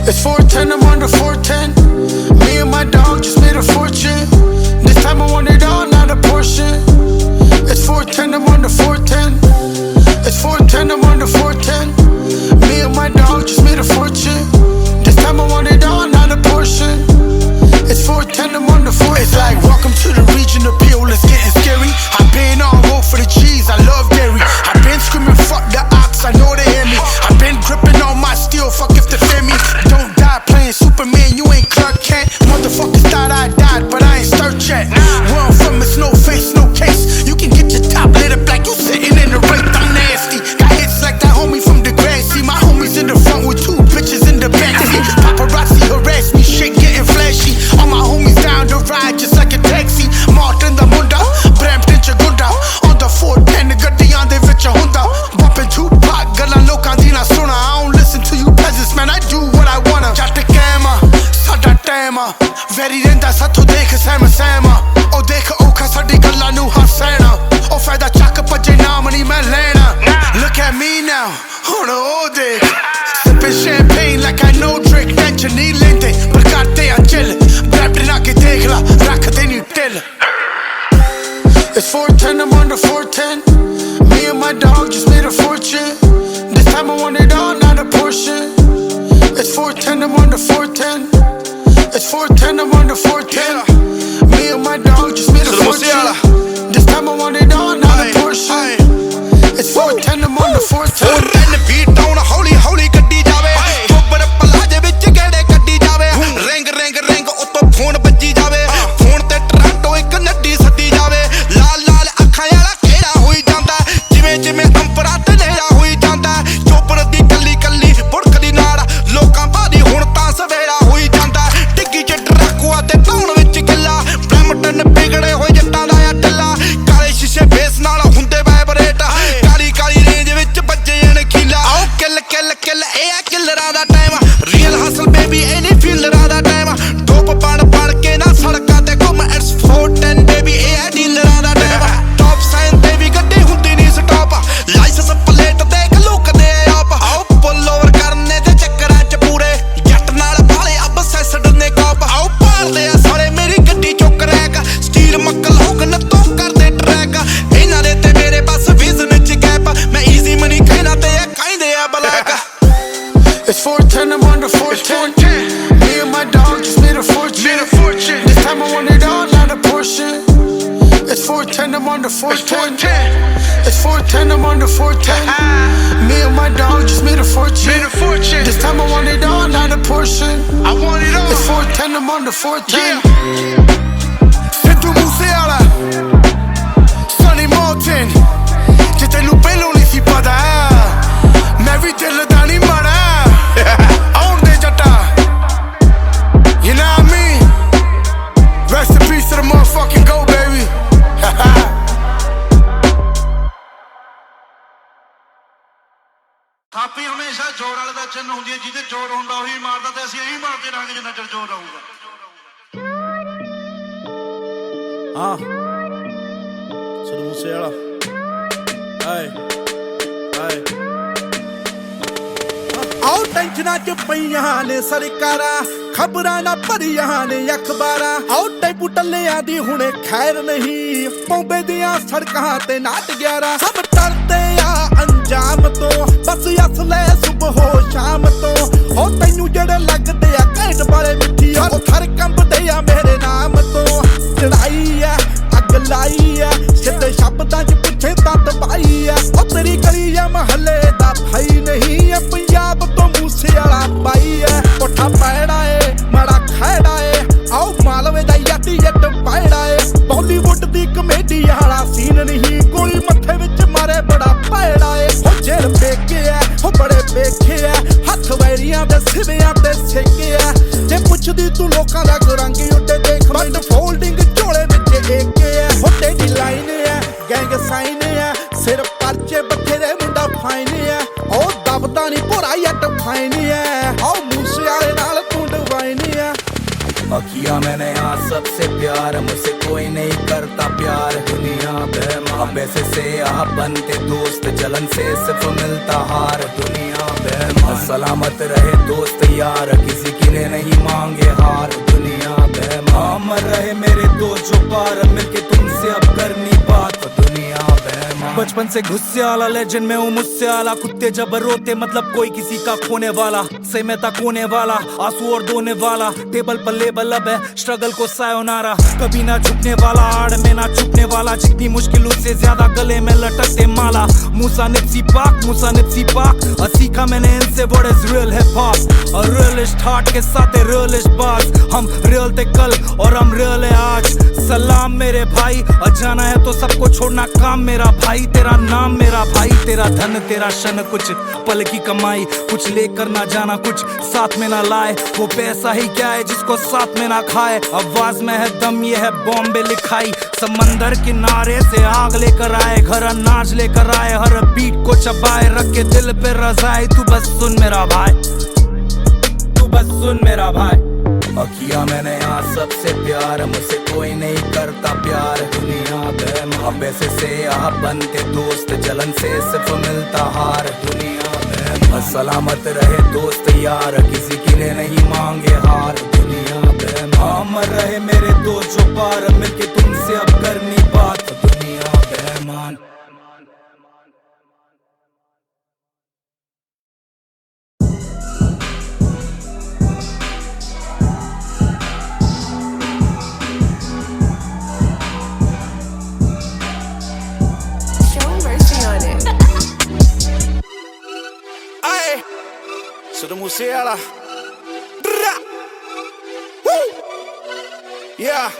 It's 410, I'm on the 410. Me and my dog just made a fortune. This time I want it all, not a portion. It's 410, I'm on the 410. It's 410, I'm on the 410. Me and my dog just made a fortune. This time I want it all, not a portion. It's 410, I'm on the 410. It's like, welcome to the region of Peel, it's getting scary. I've been on road for the cheese, I love dairy. I've been screaming, fuck the ops, I know they hear me. I've been gripping on my steel, fuck if they fear me. Don't die playing Superman, you ain't Clark Kent. Motherfuckers thought I died, but I ain't start yet. Where I'm from, it's no face, no case. You can get your top lit up like you sitting in the rape, I'm nasty. Got hits like that homie from the Grassy. My homies in the front with 2 bitches in the backseat. Paparazzi harass me, shit getting flashy. All my homies down the ride just like a taxi. Martin the Munda, Brampton Chagunda. On the 410, ਗੱਡੀਆਂ ਦੇ ਵਿੱਚ ਹੁੰਦਾ. Bumping Tupac, ਗੱਲਾਂ ਲੋਕਾਂ ਦੀ ਨਾ ਸੁਣਾ. I don't listen to you peasants, man, I do what I wanna. ਜੱਟ ਕੈਮਾ, ਸਾਡਾ ਟਾਈਮ ਆ. ਵੈਰੀ ਰਹਿੰਦਾ ਸਾਥੋਂ ਦੇਖ ਸਹਿਮ ਸਹਿਮ ਆ. ਉਹ ਦੇਖ ਔਖਾ ਸਾਡੀ ਗੱਲਾਂ ਨੂੰ ਹੱਸਣਾ. ਉਹ ਫਾਇਦਾ ਚੱਕ ਭੱਜੇ ਨਾਮ ਨਹੀਂ ਮੈਂ ਲੈਣਾ. Look at me now, ਹੁਣ ਉਹ ਦੇਖ. Sipping champagne like I know Drake. Tension ਨਹੀਂ ਲੈਂਦੇ ਪਰ ਕਰਦੇ ਆ chill. Brampton ਆ ਕੇ ਦੇਖ ਲਾ, ਰੱਖਦੇ ਨਹੀਂ ਢਿੱਲ. It's 410, I'm on the 410. Me and my dog just made a fortune. This time I want it all, not a portion. It's 410, I'm on the 410. It's 410, I'm on the 410. Me and my dog just made a fortune. This time I want it all, not a portion. It's 410, I'm on the 410. 410 beat down, howly howly ਗੱਡੀ ਜਾਵੇ. ਚੋਬਰ ਪਲਾਜੇ ਵਿੱਚ ਗੇੜੇ ਕੱਢੀ ਜਾਵੇ. Ring ring ring ਉੱਤੋਂ phone ਵੱਜੀ ਜਾਵੇ. Phone ਤੇ ਟਰਾਂਟੋ ਇੱਕ ਨੱਡੀ ਸੱਦੀ ਜਾਵੇ. ਲਾਲ ਲਾਲ ਅੱਖਾਂ ਵਾਲਾ ਖੇੜਾ ਹੋਈ ਜਾਂਦਾ. ਜਿਵੇਂ ਜਿਵੇਂ ਅੰਪਰਾ ਤੇ ਨੇੜਾ ਹੋਈ ਜਾਂਦਾ. ਚੋਬਰ ਦੀ ਕੱਲੀ ਕੱਲੀ ਬੁੜਕਦੀ ਨਾਲ ਲੋਕਾਂ ਭਾਦੀ ਹੁਣ ਤਾਂ ਸਵੇਰਾ ਹੋਈ ਜਾਂਦਾ. ਡਿੱਗੀ ਚ ਡਰਾਕੂਆ ਤੇ ਧੌਣ ਵਿੱਚ ਗਿੱਲਾ. ਬ੍ਰੈਂਪਟਨ ਵਿਗੜੇ ਹੋਏ ਜੱਟਾਂ ਦਾ ਆ ਟੱਲਾ. ਕਾਲੇ ਸ਼ੀਸ਼ੇ ਫੇਸ ਨਾਲ ਹੁੰਦੇ ਵਾਈਬਰੇਟ. ਕਾਲੀ ਕਾਲੀ ਰੇਂਜ ਵਿੱਚ ਵੱਜੇ ਅਣਖੀਲਾ. ਆਓ ਕਿੱਲ ਕਿੱਲ ਕਿੱਲ ਇਹ ਆ ਕਿੱਲਰਾਂ ਦਾ ਟਾਈਮ. ਰੀਅਲ ਹਸਲ ਬੇਬੀ ਇਹ ਨਹੀਂ ਫੀਲਰਾਂ ਦਾ ਟਾਈਮ. ਟੋਪ ਬਣ ਬਣ ਕੇ ਨਾ ਸੜਕਾਂ ਤੇ ਘੁੰਮ. ਇਟਸ 410 ਬੇਬੀ ਇਹ ਆ ਡੀਲਰਾਂ ਦਾ ਟਾਈਮ. ਟੌਪ ਸਾਈਨ ਤੇ ਵੀ ਗੱਡੀ ਹੁੰਦੀ ਨਹੀਂ ਸਟਾਪ. ਲਾਇਸੈਂਸ ਪਲੇਟ ਦੇਖ ਲੁਕਦੇ ਆਪ. ਆਓ ਪੁੱਲ ਓਵਰ ਕਰਨੇ ਤੇ ਚੱਕਰਾਂ ਚ ਪੂਰੇ. ਜੱਟ ਨਾਲ ਬਾਲੇ ਅਬਸੈਸਡ ਨੇ ਕਾਪ. ਆਓ ਭਾਲਦੇ ਆ ਸਾਰੇ ਮੇਰੀ ਗੱਡੀ ਚੋਂ ਕਰੈਕ. ਸਟੀਲ ਮੱਕਲ ਹੋਗਨ ਤੋਂ ਕਰਦੇ ਟਰੈਕ. ਇਹਨਾਂ ਦੇ ਤੇ ਮੇਰੇ ਬਸ ਵਿਜ਼ਨ ਚ ਗੈਪ. ਮੈਂ ਈਜ਼ੀ ਮਨੀ ਕਹਿਣਾ ਤੇ ਇਹ ਕਹਿੰਦੇ ਆ black. It's 410, I'm on the 410. Me and my dog just made a fortune. This time I want it all, not a portion. It's 410, I'm on the 410. It's 410, I'm on the 410. Me and my dog just made a fortune. This time I want it all, not a portion. I want it all. It's 410, I'm on the 410. Sidhu Moosewala, Sonny Moulton. Je tenu ਪਹਿਲੋਂ ਨਹੀਂ ਸੀ ਪਤਾ. ਮੈਂ ਵੀ ਦਿਲ ਦਾ ਨਹੀਂ ਮਾੜਾ. ਆਉਣ ਦੇ ਜੱਟਾ. You know what I mean? Rest in peace to the motherfucking GOAT, baby. ਥਾਪੀ ਹਮੇਸ਼ਾ ਜ਼ੋਰ ਵਾਲੇ ਦਾ ਚਿੰਨ੍ਹ ਹੁੰਦੀ ਹੈ. ਜਿਹਦੇ ਜ਼ੋਰ ਹੁੰਦਾ ਉਹੀ ਮਾਰਦਾ ਤੇ ਅਸੀਂ ਇਹੀ ਮਾਰਦੇ ਰਹਾਂਗੇ ਜਿੰਨਾ ਚਿਰ ਜ਼ੋਰ ਰਹੂਗਾ. ਹਾਂ ਸਿੱਧੂ ਮੂਸੇਵਾਲਾ ਆਏ ਆਏ. ਆਓ ਟੈਨਸ਼ਨਾਂ ਚ ਪਈਆਂ ਨੇ ਸਰਕਾਰਾਂ. ਖਬਰਾਂ ਨਾ ਭਰੀਆਂ ਨੇ ਅਖਬਾਰਾਂ. ਆਓ ਟੈਂਪੂ ਟੱਲਿਆਂ ਦੀ ਹੁਣੇ ਖੈਰ ਨਹੀਂ. ਬੰਬੇ ਦੀਆਂ ਸੜਕਾਂ ਤੇ ਨਾਟ 11 ਸਭ ਡਰਦੇ ਆ ਅੰਜਾਮ ਤੋਂ. ਬਸ ਅਸਲੇ ਸੁਬਹ ਸ਼ਾਮ ਤੋਂ. ਉਹ ਤੈਨੂੰ ਜਿਹੜੇ ਲੱਗਦੇ ਆ ਘੈਂਟ ਵਾਲੇ ਮਿੱਠੀ. ਉਹ ਥਰ ਕੰਬਦੇ ਆ ਮੇਰੇ ਨਾਮ ਤੋਂ. ਚੜਾਈ ਆ ਅੱਗ ਲਾਈ ਆ. ਸਿੱਧੇ ਸ਼ਬਦਾਂ ਚ ਪਿੱਛੇ ਤੱਤ ਪਾਈ ਆ. ਉਹ ਤੇਰੀ ਗਲੀ ਆ ਮਹੱਲੇ ਦਾ ਭਾਈ ਨਹੀਂ ਆ. ਪੰਜਾਬ ਤੋਂ ਮੂਸੇਵਾਲਾ ਪਾਈ ਆ. ਕੋਠਾ ਪੈੜਾ ਏ ਮਾੜਾ ਖੈੜਾ ਏ. ਆਓ ਮਾਲਵੇ ਦਾ ਯਾਟੀ ਜੱਟ ਪੈੜਾ ਏ. ਬਾਲੀਵੁੱਡ ਦੀ ਕਮੇਡੀ ਵਾਲਾ ਸੀਨ ਨਹੀਂ. ਗੋਲੀ ਮੱਥੇ ਵਿੱਚ ਮਾਰੇ ਬੜਾ ਪੈੜਾ ਏ. ਉਹ ਜੇਲ ਵੇਖੇ ਆ ਉਹ ਬੜੇ ਵੇਖੇ ਆ. ਹੱਥ ਵੈਰੀਆਂ ਦੇ ਸਿਵਿਆਂ ਤੇ ਸੇਕੇ ਆ. ਜੇ ਪੁੱਛਦੀ ਤੂੰ ਲੋਕਾਂ ਦਾ ਗੁਰੰਗੀ ਉੱਡੇ ਦੇਖ. ਬਟ ਫੋਲਡਿੰਗ ਝੋਲੇ ਵਿੱਚ ਏਕੇ ਆ. ਉਹ ਤੇਰੀ ਲਾਈਨ ਆ ਗੈਂਗ ਸਾਈਨ ਆ. ਸਿਰ ਪਰਚੇ ਬਥੇਰੇ ਮੁੰਡਾ ਫਾਈਨ ਆ. ਉਹ ਦਬਦਾ ਨਹੀਂ ਭੋਰਾ ਜੱਟ ਫਾਈਨ ਆ. ਆਓ प्यार मुझसे कोई नहीं करता प्यार दुनिया बेईमान पैसे से आप बनते दोस्त जलन से सिर्फ मिलता हार दुनिया बेईमान सलामत रहे दोस्त यार किसी के लिए नहीं मांगे हार दुनिया बेईमान मर रहे मेरे दोस्त जो पार मिलके तुमसे अब करनी बात दुनिया बेईमान बचपन से गुस्से वाला लेजेंड में हूँ मुझसे आला कुत्ते जब रोते मतलब कोई किसी का खोने वाला से मैं तक होने वाला आंसू और धोने वाला टेबल पर लेबल अब है स्ट्रगल को सायोनारा कभी ना झुकने वाला आड़ में ना छुपने वाला जितनी मुश्किलों से ज्यादा गले में लटकते माला मूसा निप्सी पाक और सीखा मैंने इनसे what is real hip hop और रियलिस्ट हार्ट के साथ रियलिस्ट बात हम रियल थे कल और हम रियल है आज सलाम मेरे भाई और जाना है तो सबको छोड़ना काम मेरा भाई तेरा नाम मेरा भाई तेरा धन तेरा शन कुछ पल की कमाई कुछ लेकर ना जाना कुछ साथ में ना लाए वो पैसा ही क्या है जिसको साथ में ना खाए आवाज में है दम ये है बॉम्बे लिखाई समंदर किनारे से आग लेकर आए घर अनाज लेकर आए हर बीट को चबाए रख के दिल पे रजाए तू बस सुन मेरा भाई तू बस सुन मेरा भाई और किया मैंने यहाँ सबसे प्यार मुझसे कोई नहीं करता प्यार दुनिया बेईमान पैसे से आप बनते दोस्त जलन से सिर्फ मिलता हार दुनिया बेईमान सलामत रहे दोस्त यार किसी के लिए नहीं मांगे हार दुनिया बेईमान मर रहे मेरे दोस्त जो पार मिलके तुमसे अब करनी बात दुनिया बेईमान Sido Musiala. Yeah.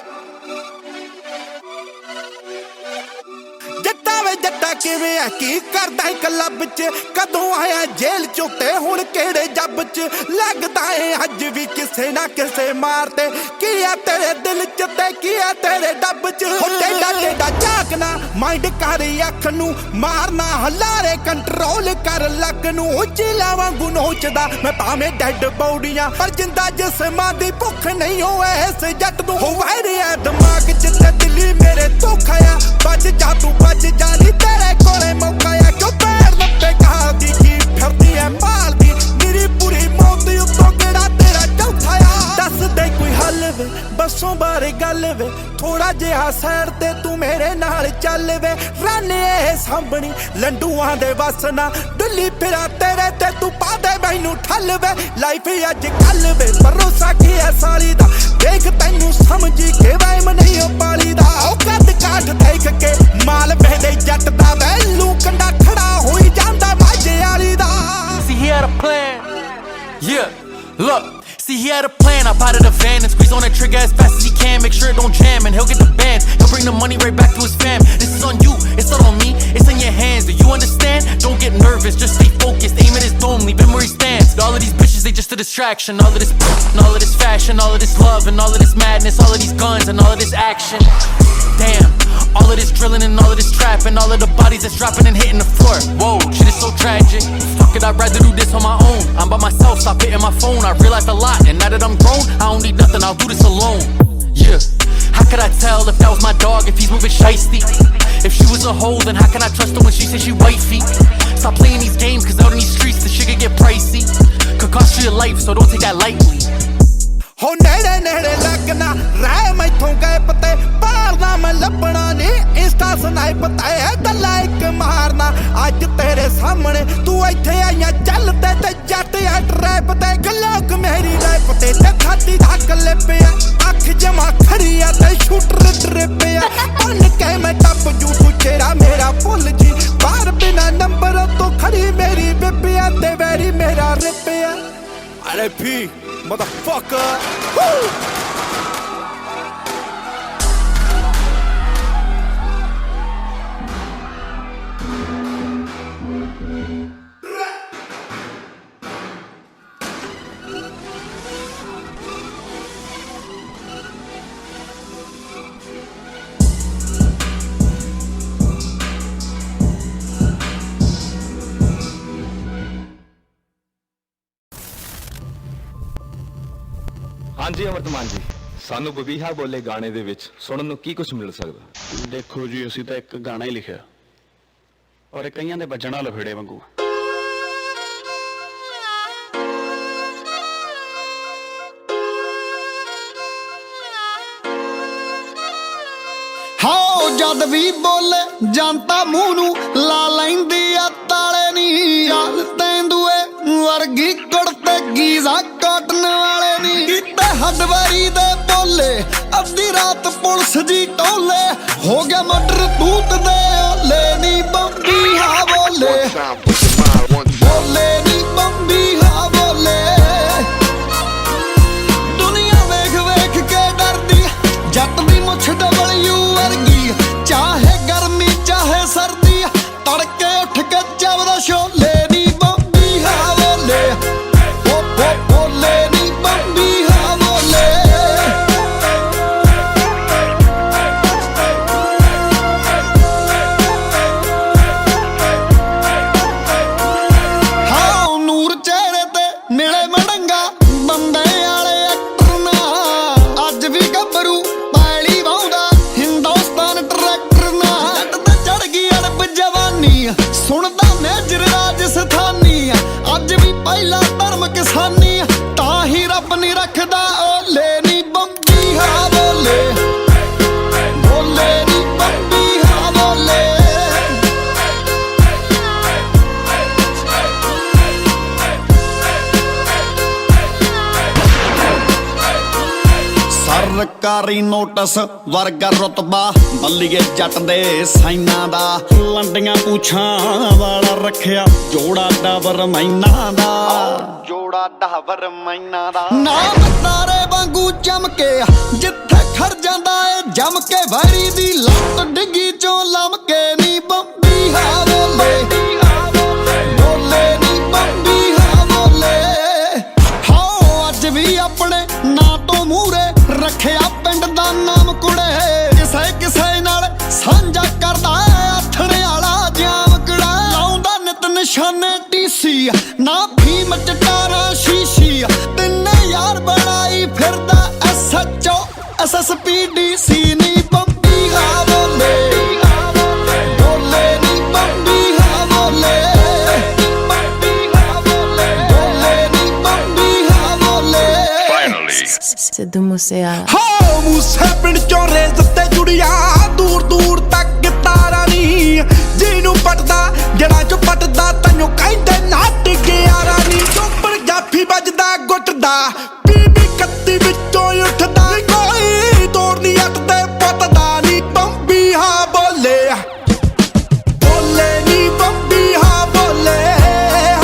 ਜੱਟਾ ਵੇ ਜੱਟਾ ਕਿਵੇਂ ਆ ਕੀ ਕਰਦਾ ਕਲੱਬ ਚ ਕਦੋਂ ਆਇਆ ਜੇਲ੍ਹ ਚੋਂ ਤੇ ਹੁਣ ਕਿਹੜੇ ਜੱਬ ਚ ਲੱਗਦਾ ਏ ਅੱਜ ਵੀ ਕਿਸੇ ਨਾ ਕਿਸੇ ਮਾਰ ਤੇ ਕੀ ਆ ਤੇਰੇ ਦਿਲ ਚ ਤੇ ਕੀ ਆ ਤੇਰੇ ਡੱਬ ਚ ਹੋ ਟੇਡਾ ਝਾਕਣਾ ਮਾਈਂਡ ਕਰ ਅੱਖ ਨੂੰ ਮਾਰਨਾ ਹਲਾਰੇ ਕੰਟਰੋਲ ਕਰ ਲੱਕ ਨੂੰ ਚਿਲਾ ਵਾਂਗੂ ਨੋਚਦਾ ਮੈਂ ਭਾਵੇਂ ਡੈਡ ਬੌਡੀਆਂ ਪਰ ਜਿੰਦਾ ਜਿਸਮਾਂ ਦੀ ਭੁੱਖ ਨਹੀਂ ਹੋਏ ਇਸ ਜੱਟ ਨੂੰ ਹੋ ਵੈਰਿਆ ਦਿਮਾਗ ਚ ਤੇ ਦਿੱਲੀ ਮੇਰੇ ਧੋਖਾ ਆ ਬਚ ਜਾ ਤੂੰ ਬਚ ਜਾ ਨੀ ਤੇਰੇ ਕੋਲੇ ਮੌਕਾ ਆ ਕਿਉਂ ਪੈਰ ਨੱਪੇ ਕਹਾ ਦੀ ਕੀ ਫਿਰਦੀ ਐ ਮਾਲਦੀ ਮੇਰੀ ਪੂਰੀ ਮੌਤ ਉੱਤੋਂ ਕਿਹੜਾ ਤੇਰਾ ਚੌਥਾ ਆ ਦੱਸ ਦੇ ਕੋਈ ਹੱਲ ਵੇ ਬੱਸੋਂ ਬਾਰੇ ਗੱਲ ਵੇ ਥੋੜਾ ਜਿਹਾ ਸਾਈਡ ਤੇ ਤੂੰ ਮੇਰੇ ਨਾਲ ਚੱਲ ਵੇ ਰਾਨੇ ਇਹ ਸਾਂਭਣੀ ਲੰਡੂਆਂ ਦੇ ਵਸ ਨਾ ਡੁੱਲੀ ਫਿਰਾਂ ਤੇਰੇ ਤੇ ਤੂੰ ਪਾ ਦੇ ਮੈਨੂੰ ਠੱਲ ਵੇ ਲਾਈਫ ਅੱਜ ਕੱਲ ਵੇ ਭਰੋਸਾ ਕੀ ਐ ਸਾਲੀ ਦਾ ਦੇਖ ਤੈਨੂੰ ਸਮਝੀ ਕਿ ਵੈਮ ਨਹੀਂ ਉਹ ਪਾਲੀ ਦਾ ਉਹ ਕੱਦ ਕਾਠ ਦੇਖ ਕੇ ਮਾਲ ਬਹਿਦੇ ਜੱਟ ਦਾ ਵੈਲੂ ਕੰਡਾ ਖੜਾ ਹੋਈ ਜਾਂਦਾ ਮਾਝੇ ਵਾਲੀ ਦਾ See, he had a plan. Yeah, look. See, he had a plan. I potted a van and squeeze on that trigger as fast as he can. Make sure it don't jam and he'll get the bands. He'll bring the money right back to his fam. This is on you, it's not on me. It's in your hands. Do you understand? Don't get nervous, just stay focused. Aim at his dome, leave him where he stands. All of these bitches, they just a distraction. All of this and all of this fashion, all of this love and all of this madness, all of these guns and all of this action. Damn. All of this drilling and all of this trapping, all of the bodies that's dropping and hitting the floor. Whoa, shit is so tragic. Fuck it, I'd rather do this on my own. I'm by myself, stop hitting my phone. I realized a lot, and now that I'm grown, I don't need nothing, I'll do this alone. Yeah, how could I tell if that was my dog, if he's moving shiesty? If she was a hoe, then how can I trust her when she said she wifey? Stop playing these games, cause out in these streets, the shit could get pricey. Could cost you your life, so don't take that lightly. ਹੋ ਨੇੜੇ ਨੇੜੇ ਲੱਗਣਾ ਰਹਿ ਮੈਥੋਂ ਗਏ ਪਤੇ ਪਾਲਦਾ ਮੈਂ ਲੱਭਣਾ ਨੀ ਇੰਸਟਾ ਸਨਾਈਪ ਤੇ ਗੱਲਾਂ ਇੱਕ ਮਾਰਨਾ ਅੱਜ ਤੇਰੇ ਸਾਹਮਣੇ ਤੂੰ ਇੱਥੇ ਆਈਆਂ ਚੱਲਦੇ ਤੇ ਜੱਟ ਆ ਟਰੈਪ ਤੇ ਗਲੋਕ ਮੇਰੀ ਰੈਪ ਤੇ ਖਾਦੀ ਦਾ ਕੱਲੇ ਪਿਆ ਅੱਖ ਜਮਾ ਖੜੀ ਆ ਤੇ ਸ਼ੂਟਰ ਡਰਿਪਿਆ ਬਣ ਕੇ ਮੈਂ ਟੱਪ ਜੂ ਤੂੰ ਚਿਹਰਾ ਮੇਰਾ ਭੁੱਲ ਜੀ ਬਾਹਰ ਬਿਨਾ ਨੰਬਰ ਤੋਂ ਖੜੀ ਮੇਰੀ ਬਿੱਪਿਆ ਤੇ ਵੈਰੀ ਮੇਰਾ ਰਿਪਿਆ RIP motherfucker. Woo! हाँ जी अमृतमान जी ਸਾਨੂੰ ਬਬੀਹਾ ਬੋਲੇ ਗਾਣੇ ਦੇ ਵਿੱਚ ਸੁਣਨ ਨੂੰ ਕੀ ਕੁਝ ਮਿਲ ਸਕਦਾ? ਦੇਖੋ ਜੀ, ਅਸੀਂ ਤਾਂ ਇੱਕ ਗਾਣਾ ਹੀ ਲਿਖਿਆ ਔਰ ਇਹ ਕਈਆਂ ਦੇ ਵੱਜਣਾ ਲਫੇੜੇ ਵਾਂਗੂ। ਹਾਓ ਜਦ ਵੀ ਬੋਲੇ ਜਨਤਾ ਮੂੰਹ ਨੂੰ ਲਾ ਲੈਂਦੀ ਆ ਤਾਲੇ ਨੀ। ਚੱਲ ਤੈਂਦੂਏ ਵਰਗੀ ਕੁੜਤੇ ਗੀਜ਼ਾ ਕਾਟਨ ਵਾਲੇ ਨੀ। ਕੀਤੇ ਹੱਡਵਾਰੀ ਦੇ ਬੋਲੇ ਅੱਧੀ ਰਾਤ ਪੁਲਿਸ ਜੀ ਟੋਲੇ। ਹੋ ਗਿਆ ਮਰਡਰ ਤੂਤ ਦੇ ਓਲੇ ਨੀ ਬੰਬੀ ਹਾ ਬੋਲੇ। ਬੋਲੇ ਨੀ ਬੰਬੀ ਹਾ ਬੋਲੇ। ਦੁਨੀਆ ਵੇਖ ਵੇਖ ਕੇ ਡਰਦੀ ਜੱਟ ਦੀ ਮੁੱਛ ਡਬਲਯੂ ਵਰਗੀ। ਚਾਹੇ ਗਰਮੀ ਚਾਹੇ ਸਰਦੀ ਤੜਕੇ ਉੱਠ ਕੇ ਚੱਬਦਾ ਛੋਲੇ ਨੀ ਬੰਬੀ ਹਾ ਬੋਲੇ। ਬੋਲੇ ਨੀ ਬੰਬੀ ਹਾ ਬੋਲੇ। ਹਾਂ ਨੂਰ ਚਿਹਰੇ ਤੇ ਮਿਲੇ ਮੜੰਗਾ ਬੰਬੇ ਵਾਲੇ ਐਕਟਰ ਨਾ। ਅੱਜ ਵੀ ਗੱਭਰੂ ਪੈਲੀ ਵਾਉਂਦਾ ਹਿੰਦੁਸਤਾਨ ਟਰੈਕਟਰ ਨਾ। ਜੱਟ ਤੇ ਚੜ ਗਈ ਅੜਬ ਜਵਾਨੀ ਸੁਣਦਾ ਮੇਜਰ ਰਾਜਸਥਾਨੀ। ਅੱਜ ਵੀ ਪਹਿਲਾ ਧਰਮ ਕਿਸਾਨੀ ਤਾਂ ਹੀ ਰੱਬ ਨਹੀਂ ਰੱਖਦਾ ਓਲੇ ਨੀ ਬੰਬੀ ਹਾ ਬੋਲੇ। ਬੋਲੇ ਨੀ ਬੰਬੀ ਹਾ ਬੋਲੇ। ਸਰਕਾਰੀ ਨੋਟਿਸ ਵਰਗਾ ਰੁਤਬਾ ਬੱਲੀਏ ਜੱਟ ਦੇ ਸਾਈਨਾਂ ਦਾ। ਲੰਡੀਆਂ ਪੂਛਾਂ ਵਾਲਾ ਰੱਖਿਆ ਜੋੜਾ ਡਾਬਰ ਮੈਨਾਂ ਦਾ। ਜੋੜਾ ਡਾਬਰ ਮੈਨਾਂ ਦਾ ਨਾਮ ਤਾਰੇ ਵਾਂਗੂ ਚਮਕੇ ਜਿੱਥੇ ਖੜ ਜਾਂਦਾ ਏ ਜਮ ਕੇ। ਵੈਰੀ ਦੀ ਲੱਤ ਡਿੱਗੀ ਚੋਂ ਲਮਕੇ ਨੀ ਬੰਬੀ ਹਾ ਬੋਲੇ। ਬੋਲੇ ਨੀ ਬੰਬੀ ਹਾ ਬੋਲੇ। ਹਾਓ ਅੱਜ ਵੀ ਆਪਣੇ ਨਾਂ ਤੋਂ ਮੂਹਰੇ ਰੱਖਿਆ ਪਿੰਡ ਦਾ ਨਾਮ ਕੁੜੇ। ਕਿਸੇ ਕਿਸੇ ਨਾਲ ਸਾਂਝਾ ਕਰਦਾ ਆਥਣੇ ਵਾਲਾ ਜਾਮਕੜਾ। ਲਾਉਂਦਾ ਨਿਤ ਨਿਸ਼ਾਨੇ ਟੀਸੀ ਨਾ ਭੀਮ ਚਟਾਰਾ ਸ਼ੀਸ਼ੀ। ਤਿੰਨੇ ਯਾਰ ਬਣਾਈ ਫਿਰਦਾ SHO SSP DC ਨੀ ਬੰਬੀ ਹਾ ਬੋਲੇ। ਬੋਲੇ ਨੀ ਬੰਬੀ ਹਾ ਬੋਲੇ। ਬੋਲੇ ਨੀ ਬੰਬੀ ਹਾ ਬੋਲੇ। ਸਿੱਧੂ ਮੂਸੇਵਾਲਾ। ਹੋ ਮੂਸੇ ਪਿੰਡ ਚੋਂ ਰੇਸ ਤੇ ਜੁੜੀਆਂ ਦੂਰ ਦੂਰ ਤੱਕ ਤਾਰਾਂ ਨੀ। ਜਿਹਨੂੰ ਪਟਦਾ ਜਿਹੜਾ ਚ ਪਟਦਾ ਤੈਨੂੰ ਕਹਿੰਦੇ ਨੱਟ ਗਿਆਰਾ ਨੀ। ਚੋਪੜ ਜਾਫੀ ਵੱਜਦਾ ਗੁੱਟਦਾ ਬੀਬੀ ਕੱਤੀ ਵਿੱਚੋਂ ਉੱਠਦਾ। ਕੋਈ ਤੋੜ ਨੀ ਅੱਟ ਤੇ ਪੱਟਦਾ ਨੀ ਬੰਬੀ ਹਾ ਬੋਲੇ। ਬੋਲੇ ਨੀ ਬੰਬੀ ਹਾ ਬੋਲੇ।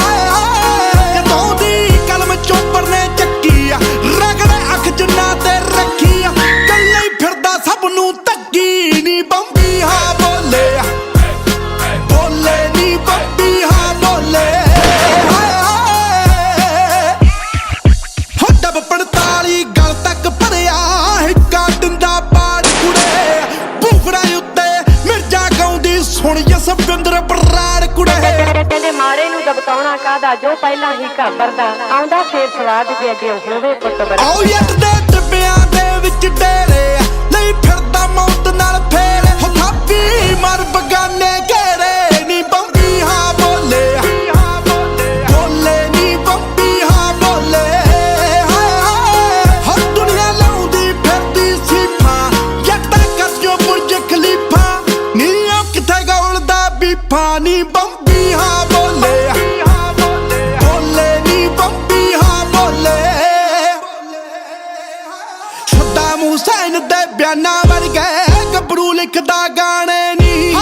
ਹਾਏ ਹਾਏ ਜਦੋਂ ਦੀ ਕਲਮ ਚੋਪੜ ਨੇ ਚੱਕੀ ਰਗੜੇ ਅੱਖ ਜਿੰਨਾ ਤੇ ਰੱਖੀ। ਕੱਲੇ ਹੀ ਫਿਰਦਾ ਸਭ ਨੂੰ ਤੱਕੀ ਨੀ ਬੰਬੀ ਹਾ ਬੋਲੇ। ਬੋਲੇ ਨੀ ਬੰਬੀ ਹਾ ਬੋਲੇ। ਹਾਏ ਹਾਏ ਹੋ ਡੱਬ 45 ਗਲ ਤੱਕ ਭਰਿਆ ਹਿੱਕਾ ਦਿੰਦਾ ਬਾਜ ਕੁੜੇ। ਬੂਫਰਾਂ ਉੱਤੇ ਮਿਰਜਾ ਗਾਉਂਦੀ ਸੁਣ ਜਸਵਿੰਦਰ ਬਰਾੜ ਕੁੜੇ। ਕਹਿੰਦੇ ਮਾਰੇ ਨੂੰ ਦਬਕਾਉਣਾ ਕਾਹਦਾ ਜੋ ਪਹਿਲਾਂ ਹੀ ਘਾਬਰਦਾ। ਆਉਂਦਾ ਫੇਰ ਸਵਾਦ ਜੇ ਅੱਗੇ ਹੋਵੇ ਪੁੱਤ ਬੜਾ। ਆਓ ਯੱਟ ਦੇ ਟਿੱਬਿਆਂ ਦੇ ਵਿੱਚ ਡੇਰੇ ਨਹੀਂ ਫਿਰਦਾ ਮੌਤ ਨਾਲ ਫੇਰ। ਹੋ ਥਾਪੀ ਮਰ ਬਗਾਨੇ ਘੇਰੇ ਨੀ ਬੰਬੀ ਹਾ ਬੋਲੇ। ਬੋਲੇ ਨੀ ਬੰਬੀ ਹਾ ਬੋਲੇ। ਹਾਏ ਹਾਏ ਹਰ ਦੁਨੀਆ ਲਾਉਂਦੀ ਫਿਰਦੀ ਸੀਫਾਂ ਜੱਟਾਂ ਕੱਜੋ ਬੁਰਜ ਖਲੀਫਾ ਨੀ। ਉਹ ਕਿੱਥੇ ਗੌਲਦਾ ਬੀਫਾ ਨੀ ਬੰਬੀ ਹਾ ਬੋਲੇ। ਬੋਲੇ ਨੀ ਬੰਬੀ ਹਾ ਬੋਲੇ। ਸੱਦਾਮ ਹੁਸੈਨ ਦੇ ਬਿਆਨਾਂ ਵਰਗੇ ਗੱਭਰੂ ਲਿਖਦਾ ਗਾਣੇ ਨੀ।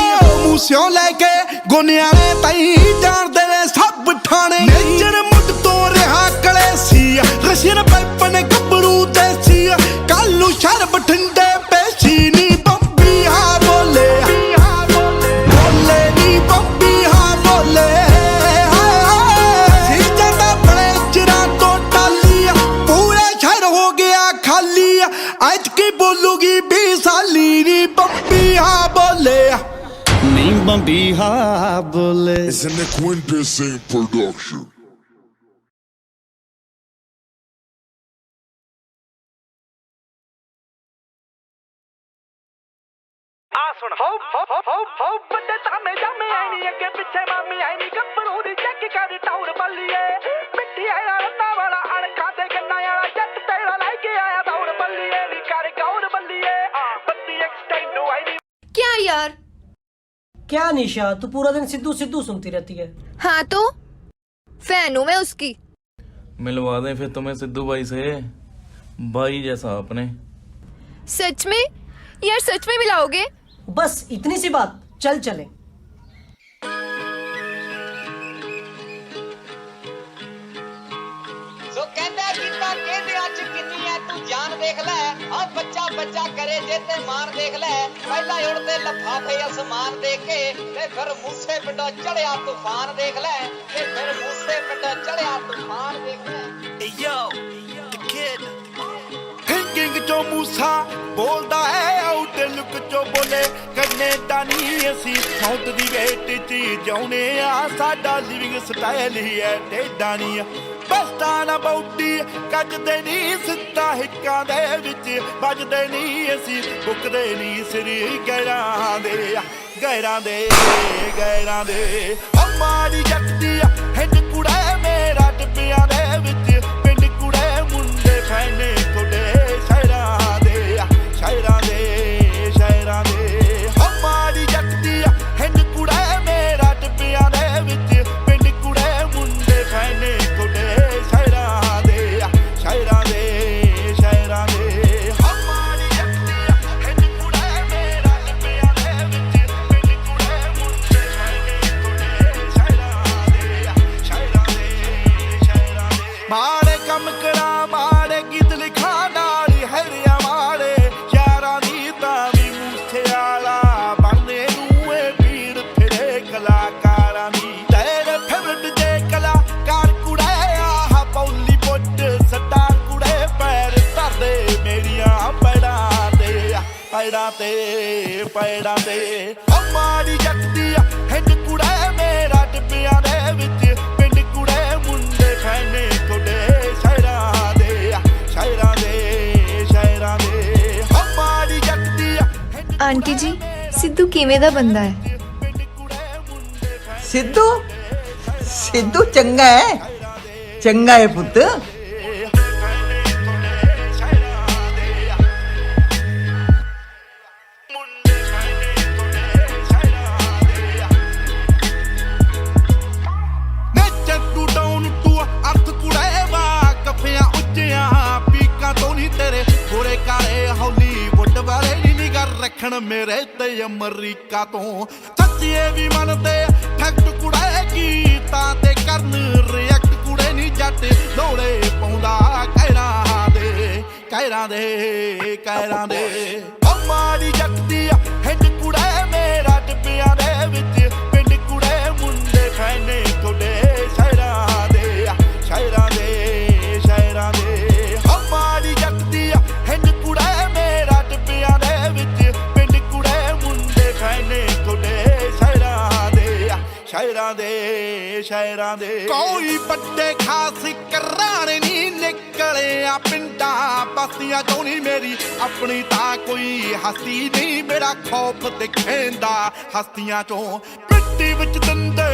ਮੂਸਿਓਂ ਲੈ ਕੇ ਗੁਨਿਆਣੇ ਤਾਈਂ ਜਾਣਦੇ ਨੇ ਸਭ ਠਾਣੇ। ਨੇਜਰ ਮੁੱਢ ਤੋਂ ਰਿਹਾ ਕਲੇਸੀ ਰਸ਼ੀਅਨ ਪਾਈਪ ਨੇ ਗੱਭਰੂ ਦੇਸੀ। ਕੱਲੂ ਸ਼ਰ ਬਠਿੰਡੇ ਪੇਸ਼ੀ ਨੀ ਬੰਬੀ ਹਾ ਬੋਲੇ। ਬੋਲੇ ਨੀ ਬੰਬੀ ਹਾ ਬੋਲੇ। ਹਾਏ ਹਾਏ ਸੀ ਜਾਂਦਾ ਬੜੇ ਚਿਰਾਂ ਤੋਂ ਟਾਲੀ ਪੂਰੇ ਸ਼ਹਿਰ ਹੋ ਗਿਆ ਖਾਲੀ। ਅੱਜ ਕੀ ਬੋਲੂਗੀ 20 ਸਾਲੀ ਨੀ ਬੰਬੀ ਹਾ ਬੋਲੇ। ਨੀ ਬੰਬੀ ਹਾ ਬੋਲੇ। It's an Quintessence production. ਸੁਣ ਹੋ ਬੰਦੇ ਤਾਮੇ ਜਾਮੇ ਆਈ ਨਹੀਂ ਅੱਗੇ ਪਿੱਛੇ ਮਾਮੀ ਆਈ ਨਹੀਂ ਗੱਭਰੂ ਦੀ ਚੱਕ ਕਰ ਟਾਉਰ ਬੱਲੀਏ ਮਿੱਟੀ ਆਇਆ ਰੱਤਾ ਵਾਲਾ ਅਣਖਾਂ ਤੇ ਗੰਨਾ ਵਾਲਾ ਜੱਟ ਤੇੜਾ ਲੈ ਕੇ ਆਇਆ ਦੌੜ ਬੱਲੀਏ ਨੀ ਕਰ ਗੌਰ ਬੱਲੀਏ ਬੱਤੀ ਐਕਸਟੈਂਡ ਆਈ ਨਹੀਂ क्या यार? क्या निशा, तू पूरा दिन सिद्धू सिद्धू सुनती रहती है। हाँ तो फैन हूँ मैं उसकी। मिलवा दें फिर तुम्हें सिद्धू भाई से, भाई जैसा अपने। सच में यार, सच में मिलाओगे? बस इतनी सी बात, चल चले। जान देख ले अब बच्चा बच्चा करे जेते मान देख ले पहला उड़ते लफाफे आसमान देख के फिर मूसे पिंडों चढ़िया तूफान देख ले फिर मूसे पिंडों चढ़िया तूफान देख ले। Yo, the kid. Thinking जो मूसा बोलदा है आउट लुक जो बोले करने दा नहीं असी मौत दी वेट च जाउने आ साडा लिविंग स्टाइल ही है टेढ़ा नहीं बस्ता ना बौटी कजदे नहीं सिद्धा हिक्कां दे विच बजदे नहीं असी बुकदे नहीं सिर गैरां दे हमारी जगदी हिंद कुड़ा मेरा टिब्बियां दे विच पिंड कुड़े मुंडे फैने कुड़े शायरां दे हमारी जगदी हिंद कुड़ा मेरा टिब्बियां दे विच पिंड कुड़े मुंडे फैने कुड़े शायरां दे हमारी जगदी हिंद कुड़ा मेरा टिब्बियां दे विच पिंड कुड़े मुंडे फैने कुड़े शायरां दे माड़े कम करा माड़े गीत लिखा नाली हैरिया माड़े यारां दी तावी मूसे आला बनने नूं पीड़ फिरे कलाकारां दी तेरे फेवरेट जे कलाकार कुड़े आह पौली पुट सरदार कुड़े पैर धरदे मेरियां पैड़ां ते हमारी जगदी हिंद कुड़े मेरा टिब्बियां दे विच पिंड कुड़े मुंडे फैने कुड़े शायरां दे हमारी जगदी। आंटी जी, सिद्धू किवें दा बंदा है? सिद्धू चंगा है पुत्त। मेरे ते अमरीका तो सच्चिए भी मनदे फैक्ट कुड़े कीता ते करन रिएक्ट कुड़े नी जट दौड़े पौंदा कैरां दे हमारी जगदी हिंद कुड़े मेरा टिब्बियां दे विच पिंड कुड़े मुंडे फैने कुड़े शायरां दे हमारी जगदी हिंद कुड़े मेरा टिब्बियां दे विच शायरां दे कोई बड़े खास कराने नहीं निकले आ पिंडा बस्तियां चों नहीं मेरी अपनी तां कोई हस्ती नहीं मेरा खौफ दिखेंदा हस्तियां चों मिट्टी विच दंदे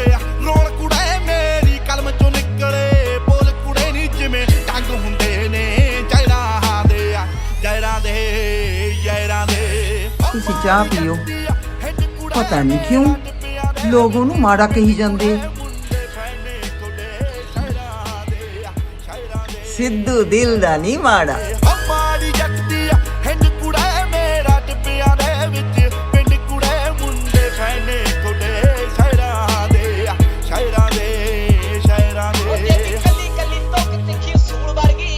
रोल कुड़े मेरी कलम चों निकले बोल कुड़े नहीं जिवें डंग हुंदे ने जयरां दे तुसीं चाह पियो पता नहीं क्यों लोगों नूं माड़ा कही जांदे। सिद्धू दिल दा नहीं माड़ा। हमारी जगदी हिंद कुड़े मेरा टिब्बियां दे विच पिंड कुड़े मुंडे फैने कुड़े शायरां दे कली कली तो तिखी सूल वर्गी